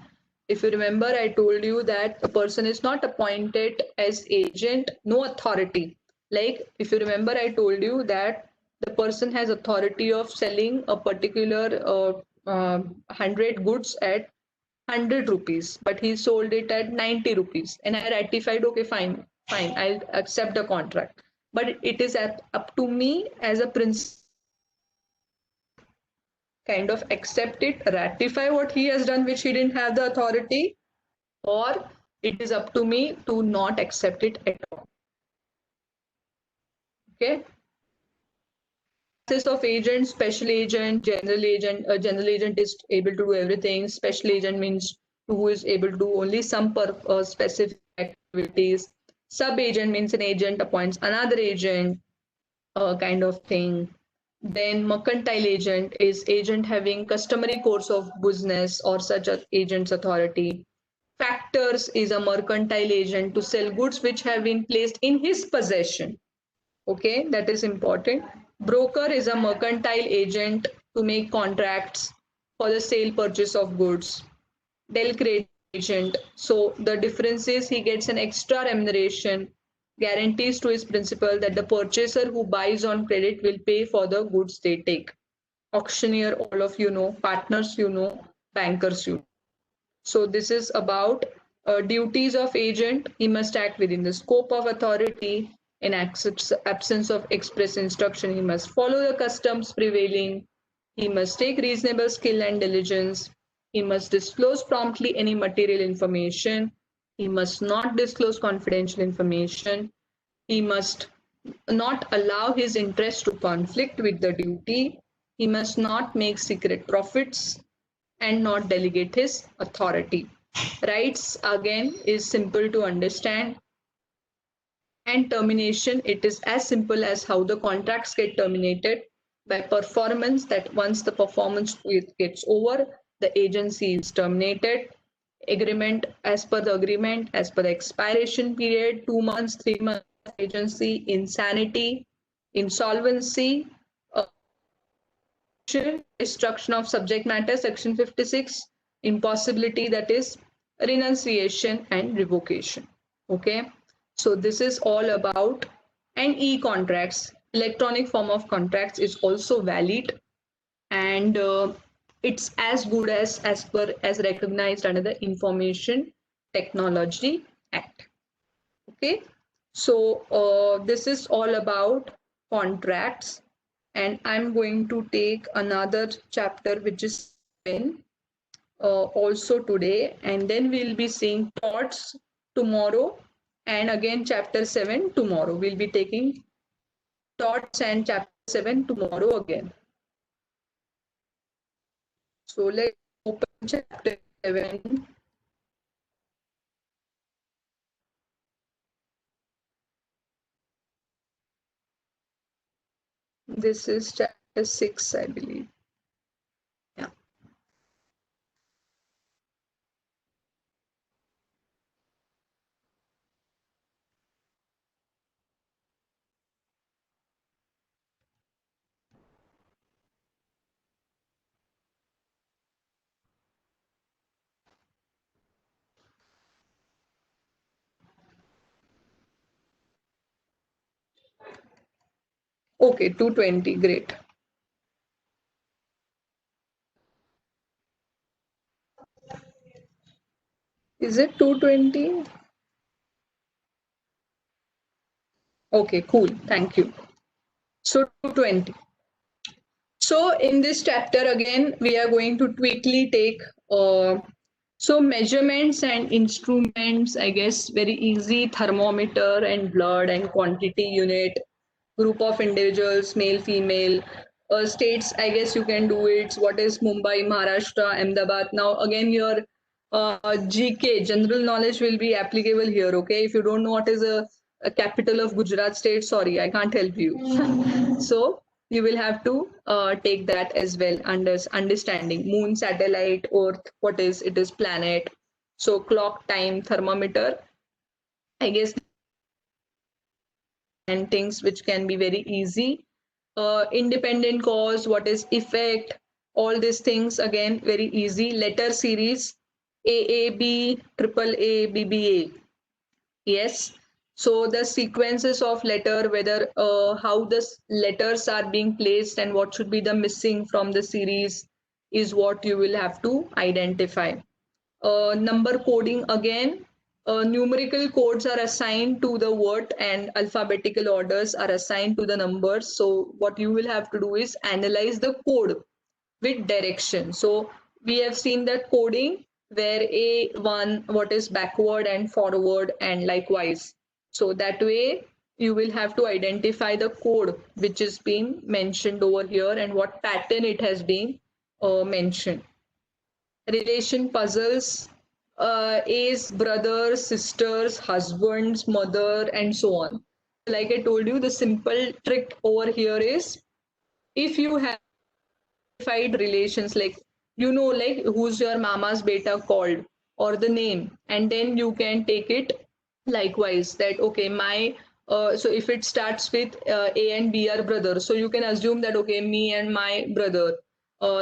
If you remember, I told you that a person is not appointed as agent, no authority. Like if you remember, I told you that the person has authority of selling a particular 100 goods at 100 rupees, but he sold it at 90 rupees. And I ratified, okay, fine, I'll accept the contract. But it is up to me as a principal kind of accept it, ratify what he has done, which he didn't have the authority, or it is up to me to not accept it at all. Okay. Classes of agent: special agent, general agent. A general agent is able to do everything. Special agent means who is able to do only some specific activities. Sub-agent means an agent appoints another agent, kind of thing. Then mercantile agent is agent having customary course of business or such a agent's authority. Factors is a mercantile agent to sell goods which have been placed in his possession. Okay, that is important. Broker is a mercantile agent to make contracts for the sale purchase of goods. Del credit agent, so the difference is he gets an extra remuneration, guarantees to his principal that the purchaser who buys on credit will pay for the goods they take. Auctioneer, all of you know. Partners, you know. Bankers, you know. So this is about duties of agent. He must act within the scope of authority. In absence of express instruction, he must follow the customs prevailing. He must take reasonable skill and diligence. He must disclose promptly any material information. He must not disclose confidential information. He must not allow his interest to conflict with the duty. He must not make secret profits and not delegate his authority. Rights again is simple to understand. And termination, it is as simple as how the contracts get terminated by performance, that once the performance gets over, the agency is terminated. Agreement, as per the agreement, as per the expiration period, 2 months, 3 months, agency, insanity, insolvency, destruction of subject matter, section 56, impossibility, that is renunciation and revocation. Okay, so this is all about. And e-contracts, electronic form of contracts, is also valid, and it's as good as per as recognized under the Information Technology Act. Okay, so this is all about contracts, and I'm going to take another chapter which is 7 also today, and then we'll be seeing torts tomorrow, and again chapter 7 tomorrow. We'll be taking torts and chapter 7 tomorrow again. So let's open chapter 7. This is chapter 6, I believe. Yeah. Okay, 220, great. Is it 220? Okay, cool. Thank you. So 220. So in this chapter again, we are going to quickly take so measurements and instruments, I guess very easy, thermometer and blood and quantity unit, group of individuals, male, female, states, I guess you can do it. What is Mumbai, Maharashtra, Ahmedabad? Now again your GK, general knowledge, will be applicable here, okay? If you don't know what is a capital of Gujarat state, sorry, I can't help you. So you will have to take that as well, understanding moon, satellite, earth, what is it, is planet. So clock, time, thermometer, I guess, and things which can be very easy. Independent cause, what is effect, all these things again very easy. Letter series, AAB, AAA, BBA. Yes, so the sequences of letter, whether how the letters are being placed and what should be the missing from the series, is what you will have to identify. Number coding again, numerical codes are assigned to the word and alphabetical orders are assigned to the numbers. So what you will have to do is analyze the code with direction. So we have seen that coding where A1, what is backward and forward, and likewise. So that way you will have to identify the code which is being mentioned over here and what pattern it has been mentioned. Relation puzzles, A's brothers, sisters, husbands, mother, and so on. Like I told you, the simple trick over here is if you have identified relations, like like who's your mama's beta called or the name, and then you can take it likewise that okay, my so if it starts with A and B are brothers, so you can assume that okay, me and my brother.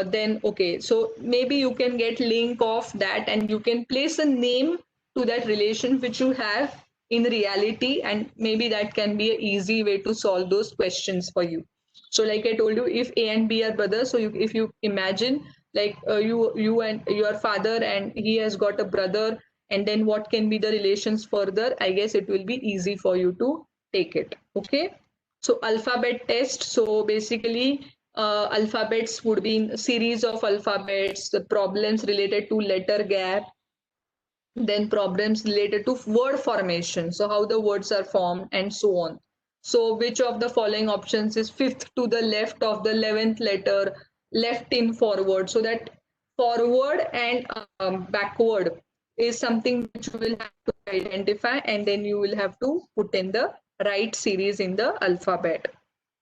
Then okay, so maybe you can get link of that, and you can place a name to that relation which you have in reality, and maybe that can be an easy way to solve those questions for you. So like I told you, if A and B are brothers, so if you imagine like you and your father, and he has got a brother, and then what can be the relations further, I guess it will be easy for you to take it. Okay, so alphabet test. So basically alphabets would be in a series of alphabets, the problems related to letter gap, then problems related to word formation, so how the words are formed and so on. So which of the following options is fifth to the left of the 11th letter, left in forward? So that forward and backward is something which you will have to identify, and then you will have to put in the right series in the alphabet.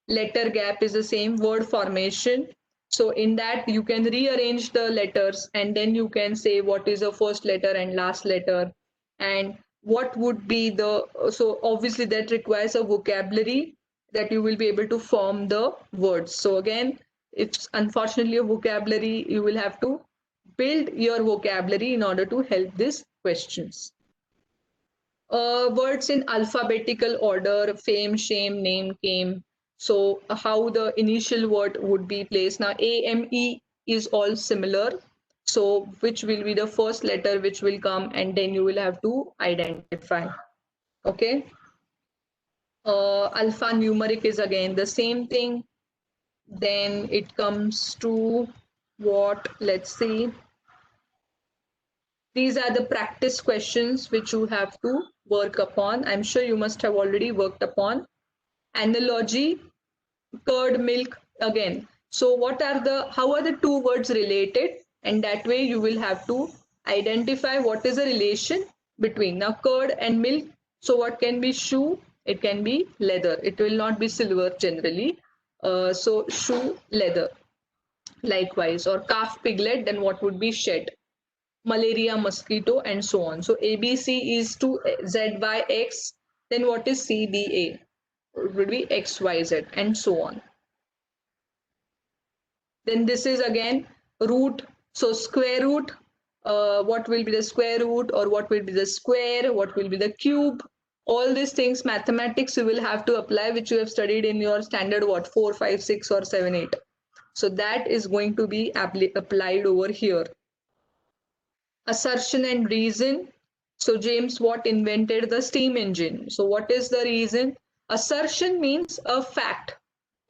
Letter gap is the same, word formation. So in that you can rearrange the letters, and then you can say what is the first letter and last letter, and what would be the, so obviously that requires a vocabulary that you will be able to form the words. So again, it's unfortunately a vocabulary, you will have to build your vocabulary in order to help these questions. Words in alphabetical order: fame, shame, name, came. So how the initial word would be placed. Now A, M, E is all similar. So which will be the first letter which will come, and then you will have to identify. Okay. Alphanumeric is again the same thing. Then it comes to what? Let's see. These are the practice questions which you have to work upon. I'm sure you must have already worked upon. Analogy, curd, milk, again. So what are the, how are the two words related? And that way you will have to identify what is the relation between. Now curd and milk, so what can be shoe? It can be leather. It will not be silver generally. So shoe, leather. Likewise, or calf, piglet, then what would be shed? Malaria, mosquito, and so on. So ABC is to ZYX, then what is CDA? It would be XYZ, and so on. Then this is again root. So square root, what will be the square root, or what will be the square, what will be the cube? All these things, mathematics you will have to apply, which you have studied in your standard what, 4, 5, 6, or 7, 8. So that is going to be applied over here. Assertion and reason. So James Watt invented the steam engine. So what is the reason? Assertion means a fact,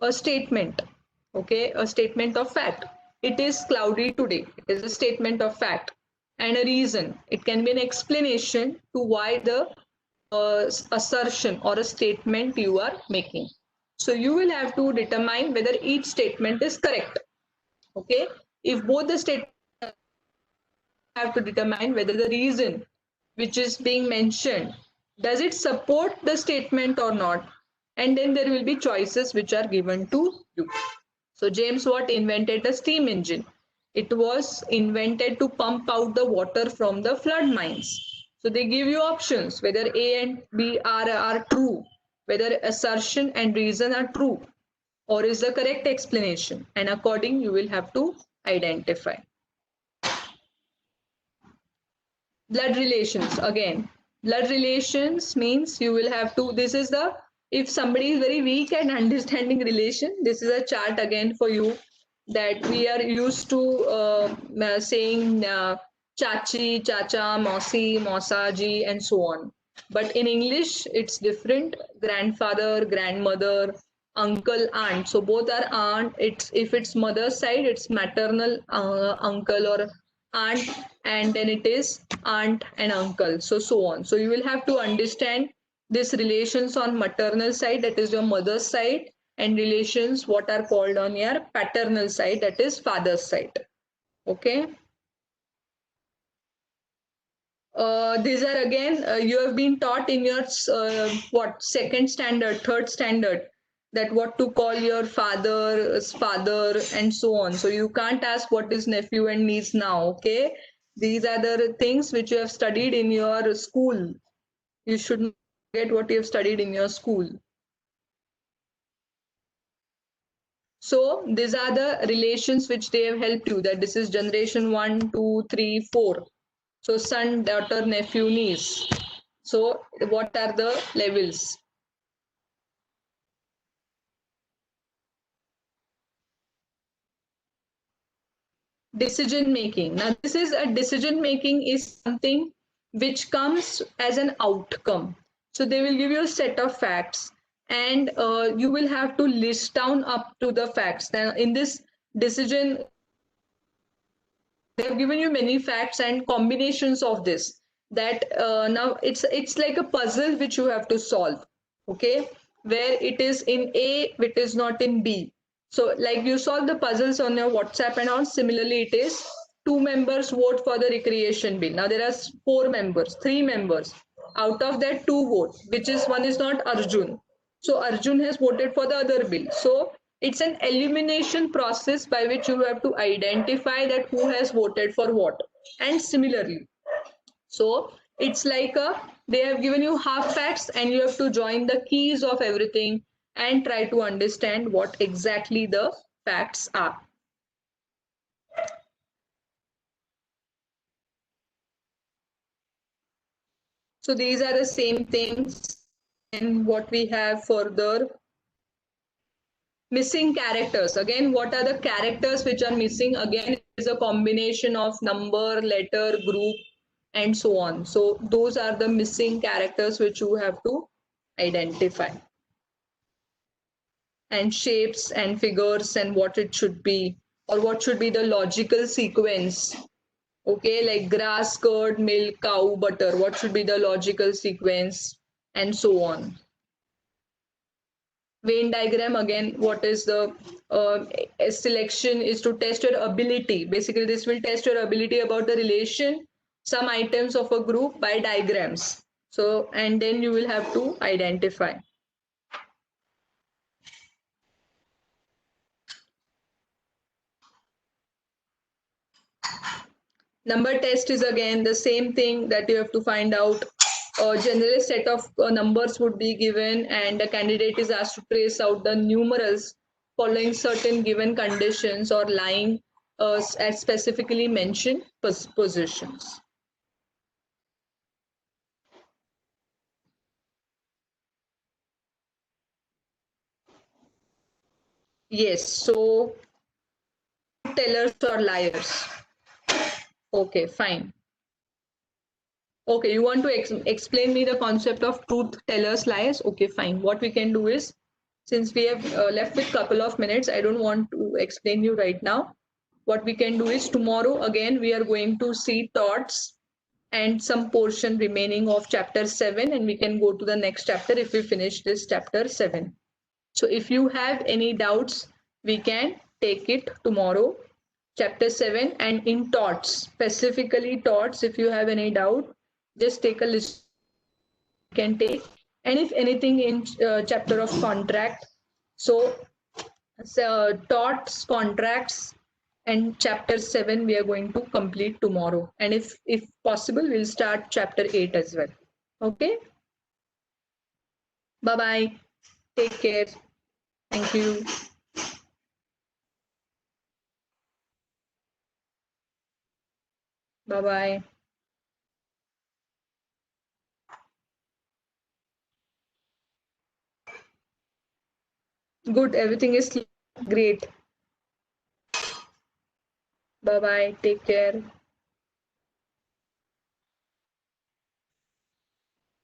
a statement. Okay, a statement of fact. It is cloudy today. It is a statement of fact. And a reason. It can be an explanation to why the assertion or a statement you are making. So you will have to determine whether each statement is correct. Okay, if both the statements have to determine whether the reason which is being mentioned, does it support the statement or not, and then there will be choices which are given to you. So James Watt invented the steam engine. It was invented to pump out the water from the flood mines. So they give you options whether A and B are true, whether assertion and reason are true, or is the correct explanation, and according you will have to identify. Blood relations, again, blood relations means you will have to, this is the, if somebody is very weak at understanding relation, this is a chart again for you, that we are used to saying chachi, chacha, mausi, mausaji, and so on. But in English it's different: grandfather, grandmother, uncle, aunt. So both are aunt. It's, if it's mother's side, it's maternal uncle or aunt, and then it is aunt and uncle, so on. So you will have to understand these relations on maternal side, that is your mother's side, and relations what are called on your paternal side, that is father's side. Okay. These are again, you have been taught in your what, second standard, third standard, that what to call your father's father and so on. So you can't ask what is nephew and niece now. Okay, these are the things which you have studied in your school. You should not forget what you have studied in your school. So these are the relations which they have helped you, that this is generation 1, 2, 3, 4. So son, daughter, nephew, niece. So what are the levels? Decision making. Now this is a decision making is something which comes as an outcome. So they will give you a set of facts, and you will have to list down up to the facts. Now in this decision, they have given you many facts and combinations of this, that now it's like a puzzle which you have to solve. Okay, where it is in A, it is not in B. So like you solve the puzzles on your WhatsApp and all. Similarly, it is two members vote for the recreation bill. Now there are four members, three members. Out of that, two vote, which is one is not Arjun. So Arjun has voted for the other bill. So it's an elimination process by which you have to identify that who has voted for what. And similarly, so it's like they have given you half facts and you have to join the keys of everything and try to understand what exactly the facts are. So these are the same things. And what we have further, missing characters. Again, what are the characters which are missing? Again, it is a combination of number, letter, group, and so on. So those are the missing characters which you have to identify. And shapes and figures and what it should be, or what should be the logical sequence. Okay, like grass, curd, milk, cow, butter, what should be the logical sequence, and so on. Venn diagram, again, what is the selection is to test your ability. Basically this will test your ability about the relation some items of a group by diagrams. So and then you will have to identify. Number test is again the same thing, that you have to find out a general set of numbers would be given, and the candidate is asked to trace out the numerals following certain given conditions or lying at specifically mentioned positions. Yes, so tellers or liars. Okay, fine. Okay, you want to explain me the concept of truth tellers, liars? Okay, fine. What we can do is, since we have left with couple of minutes, I don't want to explain you right now. What we can do is tomorrow again we are going to see thoughts and some portion remaining of chapter 7, and we can go to the next chapter if we finish this chapter 7. So if you have any doubts, we can take it tomorrow, chapter 7, and in thoughts, specifically thoughts, if you have any doubt, just take a list you can take. And if anything in chapter of contract, so thoughts, contracts, and chapter 7 we are going to complete tomorrow, and if possible we'll start chapter 8 as well. Okay, bye bye, take care, thank you. Bye bye. Good, everything is great. Bye bye, take care.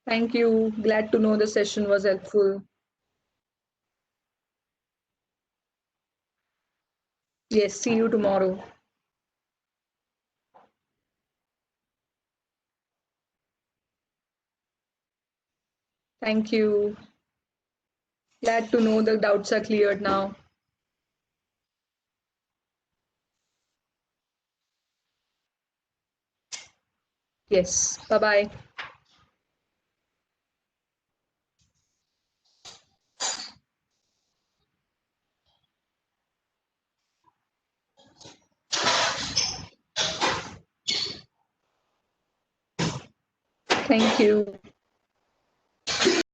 Thank you, glad to know the session was helpful. Yes, see you tomorrow. Thank you, glad to know the doubts are cleared now. Yes. Bye bye. Thank you.